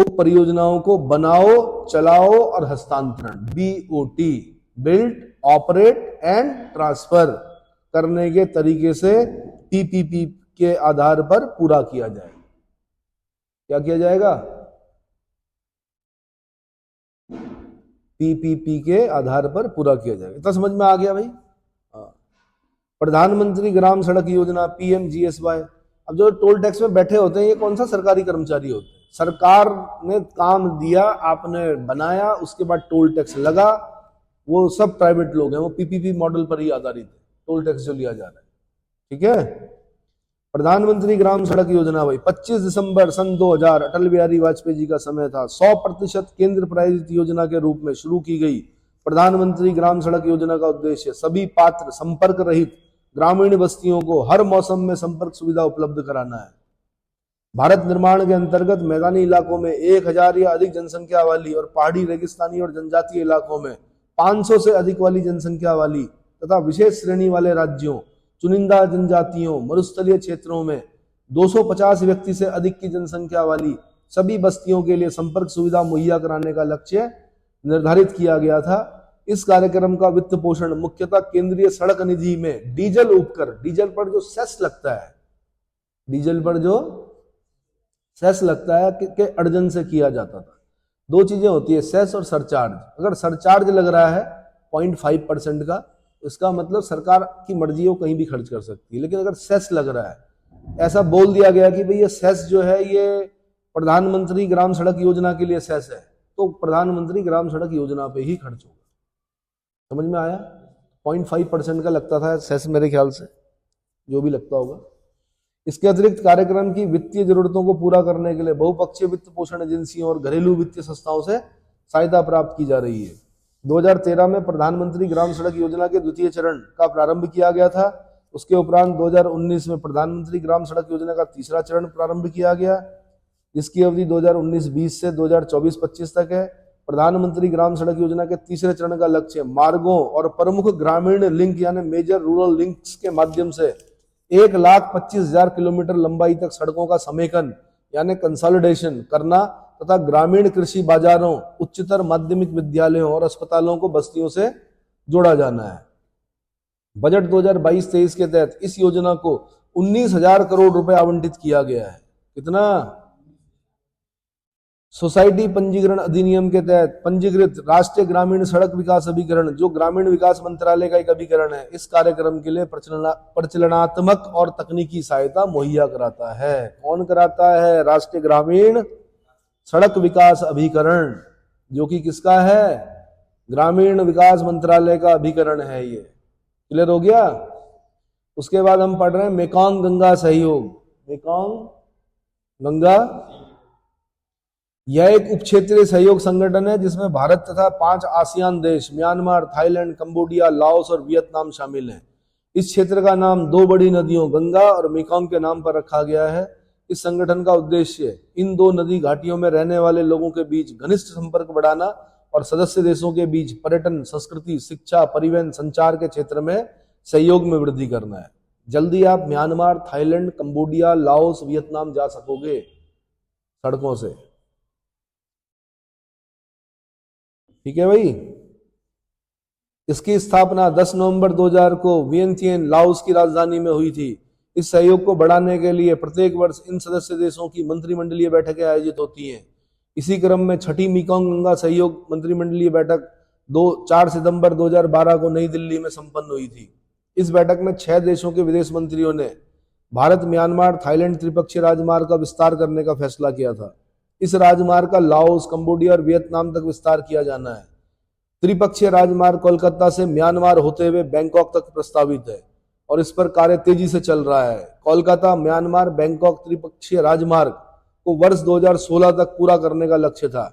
परियोजनाओं को बनाओ, चलाओ और हस्तांतरण, BOT, build, operate and transfer करने के तरीके से PPP के आधार पर पूरा किया जाएगा। क्या किया जाएगा? PPP के आधार पर पूरा किया जाएगा। इतना समझ में आ गया भाई? प्रधानमंत्री ग्राम सड़क योजना, PMGSY। अब जो टोल टैक्स में बैठे होते हैं, ये कौन सा सरकारी कर्मचारी होते हैं? सरकार ने काम दिया, आपने बनाया, उसके बाद टोल टैक्स लगा, वो सब प्राइवेट लोग हैं। वो PPP मॉडल पर ही आधारित है टोल टैक्स जो लिया जा रहा है। ठीक है। प्रधानमंत्री ग्राम सड़क योजना भाई 25 दिसंबर सन 2000 अटल बिहारी वाजपेयी जी का समय था। 100% केंद्र प्रायोजित योजना के रूप में शुरू की गई प्रधानमंत्री ग्राम सड़क योजना का उद्देश्य सभी पात्र संपर्क रहित ग्रामीण बस्तियों को हर मौसम में संपर्क सुविधा उपलब्ध कराना है। भारत निर्माण के अंतर्गत मैदानी इलाकों में 1000 या अधिक जनसंख्या वाली और पहाड़ी, रेगिस्तानी और जनजातीय इलाकों में 500 से अधिक वाली जनसंख्या वाली तथा विशेष श्रेणी वाले राज्यों, चुनिंदा जनजातियों, मरुस्थलीय क्षेत्रों में 250 व्यक्ति से अधिक की जनसंख्या वाली सभी बस्तियों के लिए संपर्क सुविधा मुहैया कराने का लक्ष्य निर्धारित किया गया था। इस कार्यक्रम का वित्त पोषण मुख्यतः केंद्रीय सड़क निधि में डीजल उपकर, डीजल पर जो सेस लगता है, डीजल पर जो सेस लगता है के अर्जन से किया जाता था। 2 चीजें होती है, सेस और सरचार्ज। अगर सरचार्ज लग रहा है 0.5% का, इसका मतलब सरकार की मर्जी हो कहीं भी खर्च कर सकती है। लेकिन अगर सेस लग रहा है, ऐसा बोल दिया गया कि भाई ये सेस जो है ये प्रधानमंत्री ग्राम सड़क योजना के लिए सेस है, तो प्रधानमंत्री ग्राम सड़क योजना पे ही खर्च होगा। समझ में आया? 0.5% का लगता था सेस मेरे ख्याल से, जो भी लगता होगा। इसके अतिरिक्त कार्यक्रम की वित्तीय जरूरतों को पूरा करने के लिए बहुपक्षीय वित्त पोषण एजेंसियों और घरेलू वित्तीय संस्थाओं से सहायता प्राप्त की जा रही है। 2013 में प्रधानमंत्री ग्राम सड़क योजना के द्वितीय चरण का प्रारंभ किया गया था। उसके उपरांत 2019 में प्रधानमंत्री ग्राम सड़क योजना का तीसरा चरण प्रारंभ किया गया, जिसकी अवधि 2019-20 से 2024-25 तक है। प्रधानमंत्री ग्राम सड़क योजना के तीसरे चरण का लक्ष्य मार्गों और प्रमुख ग्रामीण लिंक यानी मेजर रूरल लिंक्स के माध्यम से 1,25,000 किलोमीटर लंबाई तक सड़कों का समेकन यानी कंसोलिडेशन करना तथा ग्रामीण कृषि बाजारों, उच्चतर माध्यमिक विद्यालयों और अस्पतालों को बस्तियों से जोड़ा जाना है। बजट 2022-23 के तहत इस योजना को 19,000 करोड़ रुपए आवंटित किया गया है। कितना? सोसाइटी पंजीकरण अधिनियम के तहत पंजीकृत राष्ट्रीय ग्रामीण सड़क विकास अभिकरण, जो ग्रामीण विकास मंत्रालय का एक अभिकरण है, इस कार्यक्रम के लिए प्रचलनात्मक और तकनीकी सहायता मुहैया कराता है। कौन कराता है? राष्ट्रीय ग्रामीण सड़क विकास अभिकरण, जो कि किसका है? ग्रामीण विकास मंत्रालय का अभिकरण है। ये क्लियर हो गया? उसके बाद हम पढ़ रहे हैं मेकॉन्ग गंगा सहयोग। मेकॉन्ग गंगा, यह एक उप क्षेत्रीय सहयोग संगठन है जिसमें भारत तथा 5 आसियान देश म्यांमार, थाईलैंड, कंबोडिया, लाओस और वियतनाम शामिल हैं। इस क्षेत्र का नाम 2 बड़ी नदियों गंगा और मेकॉन्ग के नाम पर रखा गया है। इस संगठन का उद्देश्य इन 2 नदी घाटियों में रहने वाले लोगों के बीच घनिष्ठ संपर्क बढ़ाना और सदस्य देशों के बीच पर्यटन, संस्कृति, शिक्षा, परिवहन, संचार के क्षेत्र में सहयोग में वृद्धि करना है। जल्दी आप Myanmar, Thailand, Cambodia, Laos, Vietnam जा सकोगे सड़कों से। ठीक है भाई। इसकी स्थापना 10 नवंबर 2000 को वियंतियन, लाओस की राजधानी में हुई थी। इस सहयोग को बढ़ाने के लिए प्रत्येक वर्ष इन सदस्य देशों की मंत्रिमंडलीय बैठकें आयोजित होती हैं। इसी क्रम में 6ठी मेकॉन्ग गंगा सहयोग मंत्रिमंडलीय बैठक 4 सितंबर 2012 को नई दिल्ली में संपन्न हुई थी। इस बैठक में 6 देशों के विदेश मंत्रियों ने भारत, म्यांमार, थाईलैंड त्रिपक्षीय राजमार्ग का विस्तार करने का फैसला किया था। इस राजमार्ग का लाओस, कंबोडिया और वियतनाम तक विस्तार किया जाना है। त्रिपक्षीय राजमार्ग कोलकाता से म्यांमार होते हुए बैंकॉक तक प्रस्तावित है और इस पर कार्य तेजी से चल रहा है। कोलकाता, म्यांमार, बैंकॉक त्रिपक्षीय राजमार्ग को वर्ष 2016 तक पूरा करने का लक्ष्य था।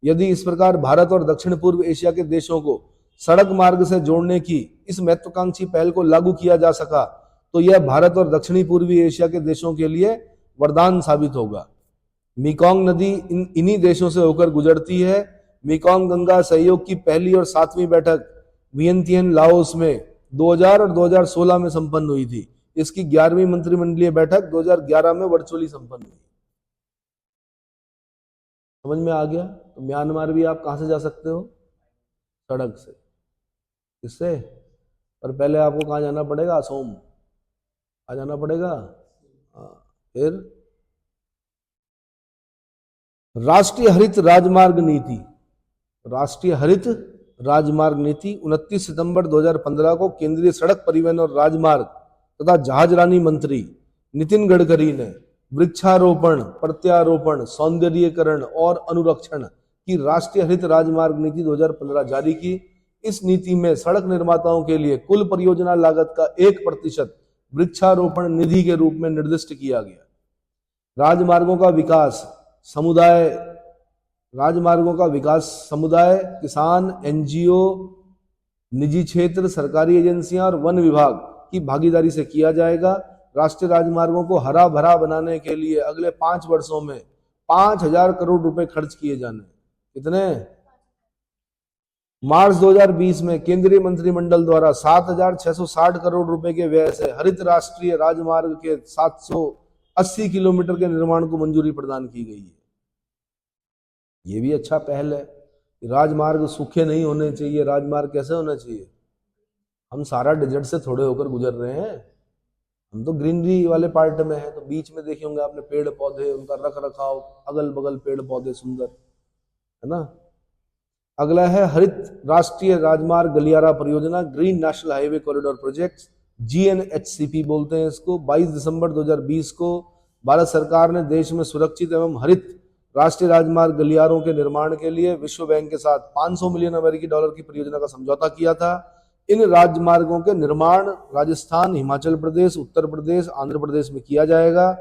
यदि इस प्रकार भारत और दक्षिण पूर्व एशिया के देशों को सड़क मार्ग से जोड़ने की इस महत्वाकांक्षी पहल को लागू किया जा सका तो यह भारत और दक्षिणी पूर्वी एशिया के देशों के लिए वरदान साबित होगा। मेकॉन्ग नदी इन्हीं देशों से होकर गुजरती है। मेकॉन्ग गंगा सहयोग की पहली और 7वीं बैठक वियंतियन, लाओस में 2000 और 2016 में संपन्न हुई थी। इसकी 11वीं मंत्रिमंडलीय बैठक 2011 में वर्चुअली संपन्न हुई। समझ में आ गया? तो म्यांमार भी आप कहां से जा सकते हो? सड़क से। किससे? पर पहले आपको कहां जाना पड़ेगा? असोम आ जाना पड़ेगा। फिर राष्ट्रीय हरित राजमार्ग नीति। राष्ट्रीय हरित राजमार्ग नीति 29 सितंबर 2015 को केंद्रीय सड़क परिवहन और राजमार्ग तथा जहाजरानी मंत्री नितिन गडकरी ने वृक्षारोपण, प्रत्यारोपण, सौंदर्यीकरण और अनुरक्षण की राष्ट्रीय हरित राजमार्ग नीति 2015 जारी की। इस नीति में सड़क निर्माताओं के लिए कुल परियोजना लागत का 1% वृक्षारोपण निधि के रूप में निर्दिष्ट किया गया। राजमार्गों का विकास समुदाय, किसान, एनजीओ, निजी क्षेत्र, सरकारी एजेंसियां और वन विभाग की भागीदारी से किया जाएगा। राष्ट्रीय राजमार्गों को हरा भरा बनाने के लिए अगले 5 वर्षों में 5,000 करोड़ रुपए खर्च किए जाने। कितने? मार्च 2020 में केंद्रीय मंत्रिमंडल द्वारा 7,660 करोड़ रुपए के व्यय से हरित राष्ट्रीय राजमार्ग के 780 किलोमीटर के निर्माण को मंजूरी प्रदान की गई है। ये भी अच्छा पहल है। राजमार्ग सूखे नहीं होने चाहिए। राजमार्ग कैसे होना चाहिए? हम सारा डेजर्ट से थोड़े होकर गुजर रहे हैं। हम तो ग्रीनरी वाले पार्ट में हैं, तो बीच में देखे होंगे आपने पेड़ पौधे, उनका रख रखाव, अगल बगल पेड़ पौधे सुंदर, है ना। अगला है हरित राष्ट्रीय राजमार्ग गलियारा परियोजना, green national highway corridor project, GNHCP बोलते हैं इसको। 22 दिसंबर 2020 को भारत सरकार ने देश में सुरक्षित एवं हरित राष्ट्रीय राजमार्ग गलियारों के निर्माण के लिए विश्व बैंक के साथ $500 मिलियन की परियोजना का समझौता किया था। इन राजमार्गों के निर्माण राजस्थान, हिमाचल प्रदेश, उत्तर प्रदेश, आंध्र प्रदेश में किया जाएगा।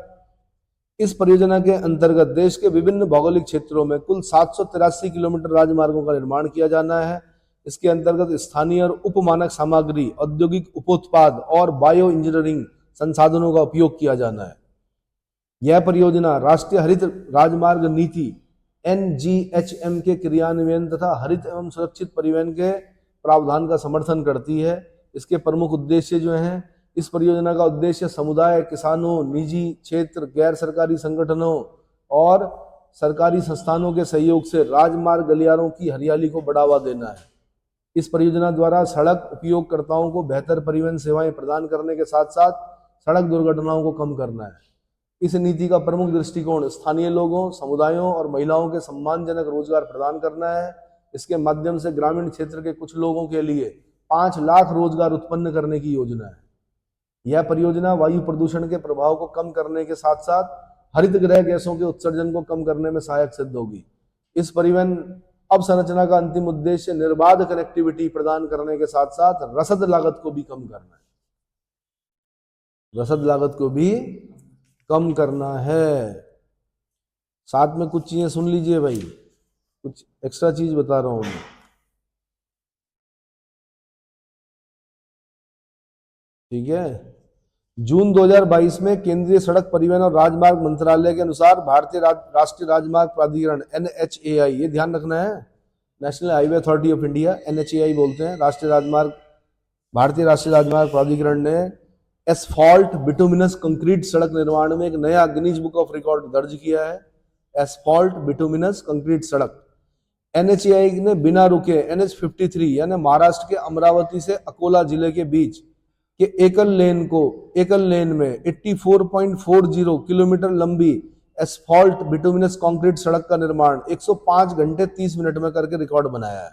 इस परियोजना के अंतर्गत देश के विभिन्न भौगोलिक क्षेत्रों में कुल 783 किलोमीटर राजमार्गों का निर्माण किया जाना है। इसके अंतर्गत स्थानीय और उपमानक सामग्री, औद्योगिक उपोत्पाद और बायो इंजीनियरिंग संसाधनों का उपयोग किया जाना है। यह परियोजना राष्ट्रीय हरित राजमार्ग नीति NGHM के क्रियान्वयन तथा हरित एवं सुरक्षित परिवहन के प्रावधान का समर्थन करती है। इसके प्रमुख उद्देश्य जो हैं, इस परियोजना का उद्देश्य समुदाय, किसानों, निजी क्षेत्र, गैर सरकारी संगठनों और सरकारी संस्थानों के सहयोग से राजमार्ग गलियारों की हरियाली को बढ़ावा देना है। इस परियोजना द्वारा सड़क उपयोगकर्ताओं को बेहतर परिवहन सेवाएं प्रदान करने के साथ साथ सड़क दुर्घटनाओं को कम करना है। इस नीति का प्रमुख दृष्टिकोण स्थानीय लोगों, समुदायों और महिलाओं के सम्मानजनक रोजगार प्रदान करना है। इसके माध्यम से ग्रामीण क्षेत्र के कुछ लोगों के लिए 5 लाख रोजगार उत्पन्न करने की योजना है। यह परियोजना वायु प्रदूषण के प्रभाव को कम करने के साथ साथ हरित गृह गैसों के उत्सर्जन को कम करने में सहायक सिद्ध होगी। इस परिवहन अवसंरचना का अंतिम उद्देश्य निर्बाध कनेक्टिविटी प्रदान करने के साथ साथ रसद लागत को भी कम करना है। रसद लागत को भी कम करना है। साथ में कुछ चीजें सुन लीजिए भाई, कुछ एक्स्ट्रा चीज बता रहा हूं मैं। ठीक है। जून 2022 में केंद्रीय सड़क परिवहन और राजमार्ग मंत्रालय के अनुसार भारतीय राष्ट्रीय राजमार्ग प्राधिकरण NHAI, ये ध्यान रखना है, national highway authority of India, NHAI बोलते हैं, भारतीय राष्ट्रीय राजमार्ग प्राधिकरण ने एस्फॉल्ट बिटुमिनस कंक्रीट सड़क निर्माण में एक नया गिनीज बुक ऑफ रिकॉर्ड दर्ज किया है। एस्फॉल्ट बिटुमिनस कंक्रीट सड़क NHAI ने बिना रुके NH53 यानी महाराष्ट्र के अमरावती से अकोला जिले के बीच कि एकल लेन में 84.40 किलोमीटर लंबी एस्फॉल्ट बिटुमिनस कंक्रीट सड़क का निर्माण 105 घंटे 30 मिनट में करके रिकॉर्ड बनाया है।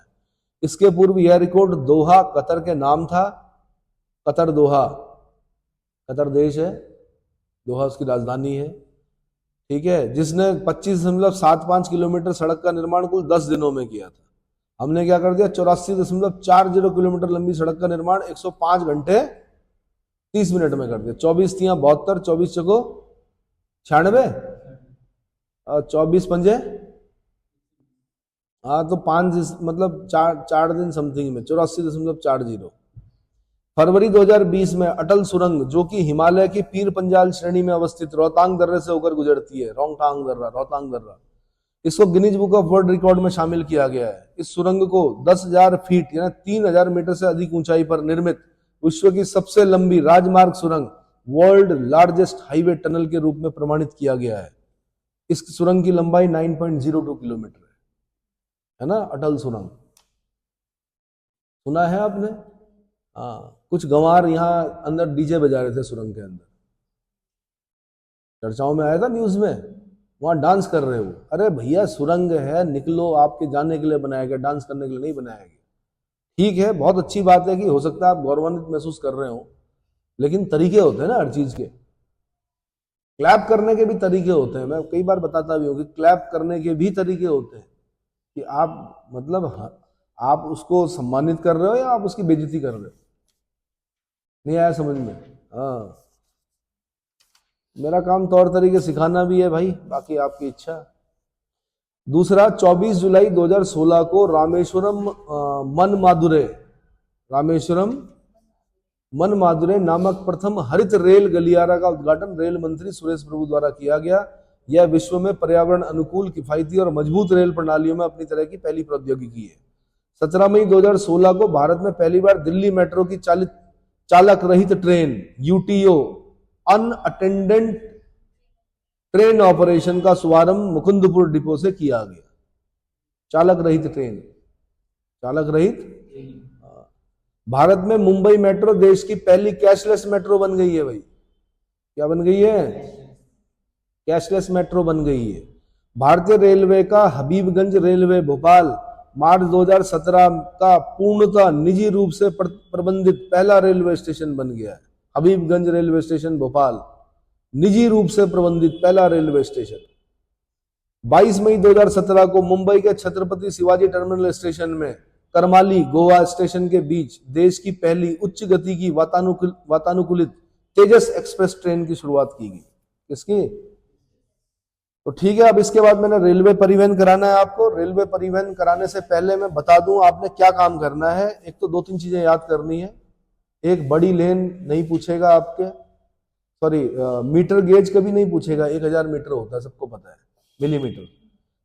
इसके पूर्व यह रिकॉर्ड दोहा, कतर के नाम था। कतर देश है, दोहा उसकी राजधानी है। ठीक है, जिसने 25.75 किलोमीटर सड़क का निर्माण कुल 10 दिनों में किया था। हमने क्या कर दिया, 84.40 किलोमीटर लंबी सड़क का निर्माण 105 घंटे 30 मिनट में कर दिया। 24 तियां 72, 24 चको 96 और 24 पंजे, हाँ तो 5 मतलब 4 दिन समथिंग में 84.40। फरवरी 2020 में अटल सुरंग, जो कि हिमालय की पीर पंजाल श्रेणी में अवस्थित रोहतांग दर्रे से होकर गुजरती है, रोहतांग दर्रा, इसको Guinness book of world record में शामिल किया गया है। इस सुरंग को 10,000 फीट यानी 3,000 मीटर से अधिक ऊंचाई पर निर्मित विश्व की सबसे लंबी राजमार्ग सुरंग, वर्ल्ड लार्जेस्ट हाईवे टनल के रूप में प्रमाणित किया गया है। इस सुरंग की लंबाई 9.02 किलोमीटर है ना, अटल सुरंग। सुना है आपने? हाँ, कुछ गंवार यहाँ अंदर डीजे बजा रहे थे सुरंग के अंदर, चर्चाओं में आया था न्यूज में, वहां डांस कर रहे हो। अरे भैया सुरंग है, निकलो, आपके जाने के लिए बनाया गया, डांस करने के लिए नहीं बनाया गया। ठीक है, बहुत अच्छी बात है कि हो सकता है आप गौरवान्वित महसूस कर रहे हो, लेकिन तरीके होते हैं ना हर चीज के। क्लैप करने के भी तरीके होते हैं, मैं कई बार बताता भी हूँ कि क्लैप करने के भी तरीके होते हैं कि आप मतलब आप उसको सम्मानित कर रहे हो या आप उसकी बेइज्जती कर रहे हो। नहीं आया समझ में? हाँ, मेरा काम तौर तरीके सिखाना भी है भाई, बाकी आपकी इच्छा। दूसरा, 24 जुलाई 2016 को रामेश्वरम मनमादुरे नामक प्रथम हरित रेल गलियारा का उद्घाटन रेल मंत्री सुरेश प्रभु द्वारा किया गया। यह विश्व में पर्यावरण अनुकूल, किफायती और मजबूत रेल प्रणालियों में अपनी तरह की पहली प्रौद्योगिकी है। 17 मई 2016 को भारत में पहली बार दिल्ली मेट्रो की चालक रहित train UTO unattended train operation का शुभारंभ मुकुंदपुर डिपो से किया गया। चालक रहित भारत में मुंबई मेट्रो देश की पहली कैशलेस मेट्रो बन गई है भाई। क्या बन गई है? कैशलेस मेट्रो बन गई है। भारतीय रेलवे का हबीबगंज रेलवे भोपाल मार्च 2017 का पूर्णतः निजी रूप से प्रबंधित पहला रेलवे स्टेशन बन गया है। हबीबगंज रेलवे स्टेशन भोपाल, निजी रूप से प्रबंधित पहला रेलवे स्टेशन। 22 मई 2017 को मुंबई के छत्रपति शिवाजी टर्मिनल स्टेशन में करमाली गोवा स्टेशन के बीच देश की पहली उच्च गति की वातानुकूलित तेजस एक्सप्रेस ट्रेन की शुरुआत की गई। किसकी? तो ठीक है, अब इसके बाद मैंने रेलवे परिवहन कराना है आपको। रेलवे परिवहन कराने से पहले मैं बता दूं आपने क्या काम करना है। एक तो 2-3 चीजें याद करनी है। एक, बड़ी लेन नहीं पूछेगा आपके, मीटर गेज कभी नहीं पूछेगा, 1000 मीटर होता है, सबको पता है, मिलीमीटर।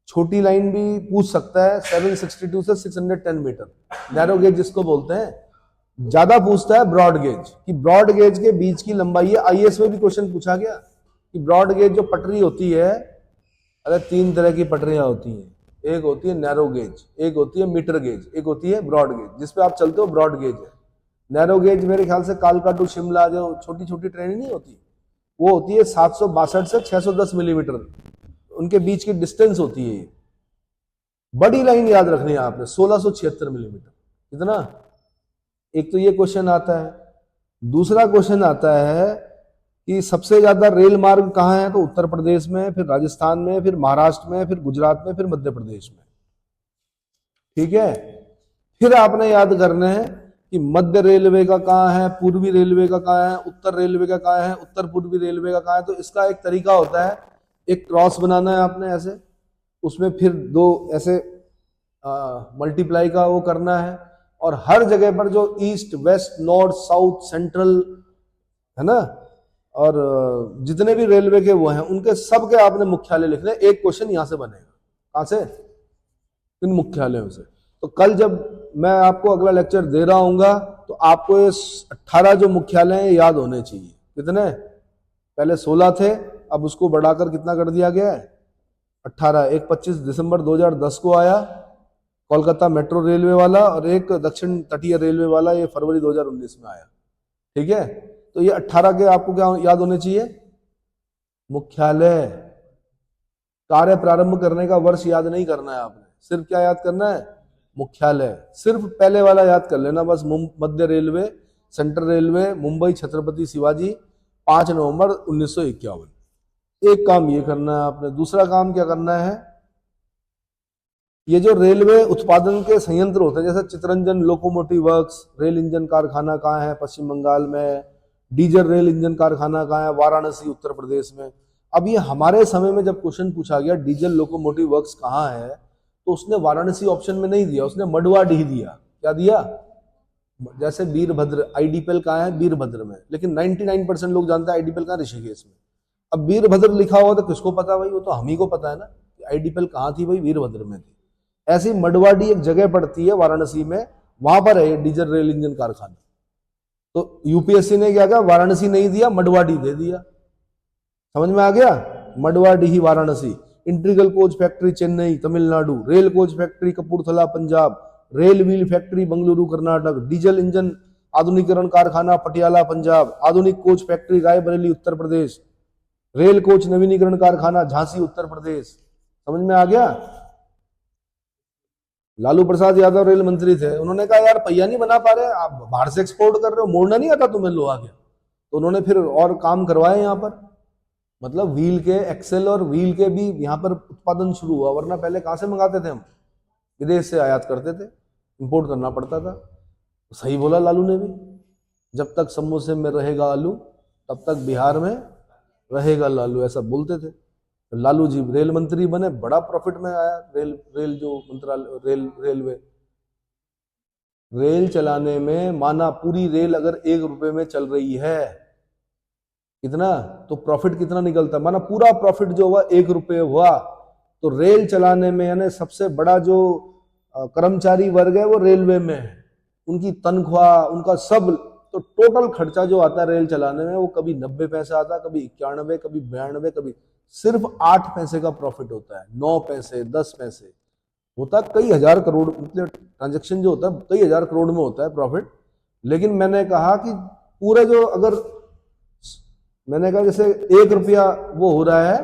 छोटी लाइन भी पूछ सकता है 762 से 610 मीटर, नैरो गेज जिसको बोलते हैं। ज्यादा पूछता है ब्रॉड गेज, कि ब्रॉड गेज के बीच की लंबाई है। IAS में भी क्वेश्चन पूछा गया कि ब्रॉड गेज जो पटरी होती है, अरे तीन तरह की पटरियां होती हैं, एक होती है नैरो गेज, एक होती है मीटर गेज, एक होती है ब्रॉड गेज। जिसपे आप चलते हो ब्रॉड गेज है। नैरो गेज मेरे ख्याल से कालका टू शिमला जो छोटी छोटी ट्रेन नहीं होती, वो होती है 762 से 610 मिलीमीटर, उनके बीच की डिस्टेंस होती है ये। बड़ी लाइन याद रखनी है आपने, 1676 मिलीमीटर। कितना? एक तो ये क्वेश्चन आता है। दूसरा क्वेश्चन आता है कि सबसे ज्यादा रेल मार्ग कहाँ है, तो उत्तर प्रदेश में, फिर राजस्थान में, फिर महाराष्ट्र में, फिर गुजरात में, फिर मध्य प्रदेश में। ठीक है। फिर आपने याद करना है कि मध्य रेलवे का कहाँ है, पूर्वी रेलवे का कहाँ है, उत्तर रेलवे का कहाँ है, उत्तर पूर्वी रेलवे का कहाँ है। तो इसका एक तरीका होता है, एक क्रॉस बनाना है आपने ऐसे, उसमें फिर दो ऐसे मल्टीप्लाई का वो करना है, और हर जगह पर जो east west north south central है ना, और जितने भी रेलवे के वो हैं उनके सब के आपने मुख्यालय लिखने। एक क्वेश्चन यहां से बनेगा, कहां से? इन मुख्यालयों से। तो कल जब मैं आपको अगला लेक्चर दे रहा हूंगा तो आपको ये 18 जो मुख्यालय हैं याद होने चाहिए। कितने? पहले 16 थे, अब उसको बढ़ाकर कितना कर दिया गया है? 18। एक 25 दिसंबर 2010 को आया कोलकाता मेट्रो रेलवे वाला, और एक दक्षिण तटीय रेलवे वाला, ये फरवरी 2019 में आया। ठीक है। तो ये 18 के आपको क्या याद होने चाहिए? मुख्यालय। कार्य प्रारंभ करने का वर्ष याद नहीं करना है आपने, सिर्फ क्या याद करना है? मुख्यालय। सिर्फ पहले वाला याद कर लेना बस, मध्य railway, central railway, Mumbai Chhatrapati Shivaji, 5 नवंबर 1951। एक काम ये करना है आपने। दूसरा काम क्या करना है? ये जो रेलवे उत्पादन के संयंत्र होते हैं, जैसे Chittaranjan locomotive works rail engine कारखाना कहाँ है? पश्चिम बंगाल में। डीजल रेल इंजन कारखाना कहाँ है? वाराणसी उत्तर प्रदेश में। अब ये हमारे समय में जब क्वेश्चन पूछा गया डीजल लोकोमोटिव वर्क्स कहाँ है, तो उसने वाराणसी ऑप्शन में नहीं दिया, उसने मडवाडीह दिया। क्या दिया? जैसे वीरभद्र, आईडीपीएल कहाँ है? वीरभद्र में। लेकिन 99% लोग जानते हैं आईडीपीएल कहाँ? ऋषिकेश में। अब वीरभद्र लिखा हुआ तो किसको पता भाई? वो तो हम ही को पता है ना आईडीपीएल कहाँ थी भाई? वीरभद्र में थी। ऐसी मडवाडी एक जगह पड़ती है वाराणसी में, वहां पर है डीजल रेल इंजन कारखाना। तो यूपीएससी ने क्या किया? वाराणसी नहीं दिया, मडवाडी दे दिया। समझ में आ गया? मडवाडी ही Varanasi. Integral coach factory Chennai Tamil Nadu, rail coach factory Kapurthala Punjab, rail wheel factory Bengaluru Karnataka, diesel engine आधुनिकीकरण कारखाना पटियाला पंजाब, आधुनिक coach factory Raebareli Uttar Pradesh, rail coach नवीनीकरण कारखाना झांसी उत्तर प्रदेश। समझ में आ गया? लालू प्रसाद यादव रेल मंत्री थे, उन्होंने कहा यार पहिया नहीं बना पा रहे, आप बाहर से एक्सपोर्ट कर रहे हो, मोड़ना नहीं आता तुम्हें लोहा के। तो उन्होंने फिर और काम करवाए यहाँ पर, मतलब व्हील के, एक्सेल और व्हील के भी यहाँ पर उत्पादन शुरू हुआ। वरना पहले कहाँ से मंगाते थे हम? विदेश से आयात करते थे, इंपोर्ट करना पड़ता था। सही बोला लालू ने भी, जब तक समोसे में रहेगा आलू तब तक बिहार में रहेगा लालू, ऐसा बोलते थे। लालू जी रेल मंत्री बने, बड़ा प्रॉफिट में आया रेल जो मंत्रालय रेलवे। रेल चलाने में माना पूरी रेल अगर 1 रुपए में चल रही है, कितना तो प्रॉफिट कितना निकलता? माना पूरा प्रॉफिट जो हुआ 1 रुपए हुआ, तो रेल चलाने में यानी सबसे बड़ा जो कर्मचारी वर्ग है वो रेलवे में है, उनकी तनख्वाह, उनका सब, तो टोटल खर्चा जो आता है रेल चलाने में वो कभी 90 पैसे आता, कभी 91, कभी 92, कभी सिर्फ 8 पैसे का प्रॉफिट होता है। 9 पैसे 10 पैसे होता है, कई हजार करोड़, मतलब ट्रांजेक्शन जो होता है कई हजार करोड़ में होता है प्रॉफिट। लेकिन मैंने कहा कि पूरे जो, अगर मैंने कहा जैसे 1 रुपया वो हो रहा है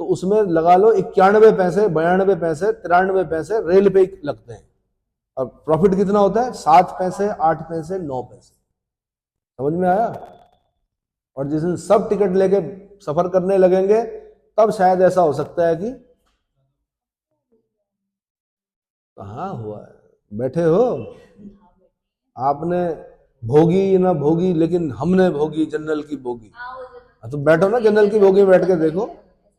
तो उसमें लगा लो 91 पैसे 92 पैसे 93 पैसे रेल पे लगते हैं, और प्रॉफिट कितना होता है? 7 पैसे 8 पैसे 9 पैसे। समझ में आया? और जिस दिन सब टिकट लेके सफर करने लगेंगे तब शायद ऐसा हो सकता है कि, कहाँ हुआ है? बैठे हो आपने, भोगी ना भोगी, लेकिन हमने भोगी जनरल की बोगी। तो बैठो ना जनरल की बोगी में बैठ के देखो,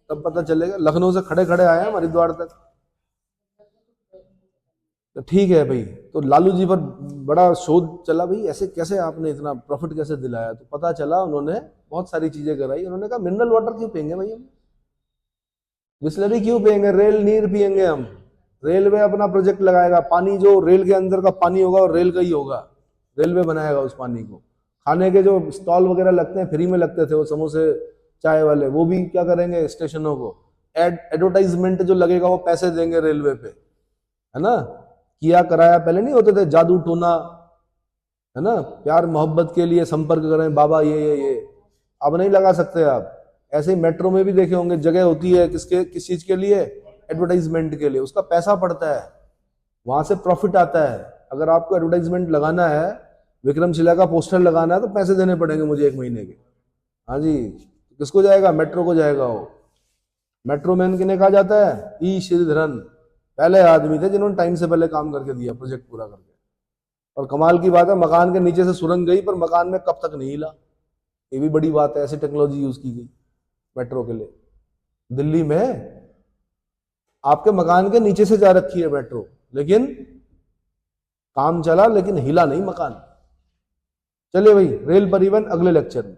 तब पता चलेगा। लखनऊ से खड़े खड़े आए हम हरिद्वार तक। तो ठीक है भाई, तो लालू जी पर बड़ा शोध चला भाई, ऐसे कैसे आपने इतना प्रॉफिट कैसे दिलाया? तो पता चला उन्होंने बहुत सारी चीजें कराई। उन्होंने कहा मिनरल वाटर क्यों पियेंगे भाई हम, बिस्लरी क्यों पियेंगे, रेल नीर पियेंगे हम। रेलवे अपना प्रोजेक्ट लगाएगा, पानी जो रेल के अंदर का पानी होगा और रेल का ही होगा, रेलवे बनाएगा उस पानी को। खाने के जो स्टॉल वगैरह लगते हैं फ्री में लगते थे वो समोसे चाय वाले, वो भी क्या करेंगे स्टेशनों को, एडवर्टाइजमेंट जो लगेगा वो पैसे देंगे रेलवे पे, है ना। किया कराया पहले नहीं होते थे, जादू टोना, है ना, प्यार मोहब्बत के लिए संपर्क करें बाबा ये अब नहीं लगा सकते आप। ऐसे ही मेट्रो में भी देखे होंगे, जगह होती है किस चीज के लिए, एडवर्टाइजमेंट के लिए, उसका पैसा पड़ता है, वहां से प्रॉफिट आता है। अगर आपको एडवर्टाइजमेंट लगाना है, विक्रमशिला का पोस्टर लगाना है, तो पैसे देने पड़ेंगे मुझे 1 महीने के। हाँ जी, किसको जाएगा, मेट्रो को जाएगा। वो मेट्रो मैन किन्हें कहा जाता है, ई श्रीधरन, पहले आदमी थे जिन्होंने टाइम से पहले काम करके दिया, प्रोजेक्ट पूरा करके। और कमाल की बात है, मकान के नीचे से सुरंग गई पर मकान में कब तक नहीं हिला, ये भी बड़ी बात है। ऐसी टेक्नोलॉजी यूज की गई मेट्रो के लिए। दिल्ली में आपके मकान के नीचे से जा रखी है मेट्रो, लेकिन काम चला, लेकिन हिला नहीं मकान। चलिए भाई, रेल परिवहन अगले लेक्चर में।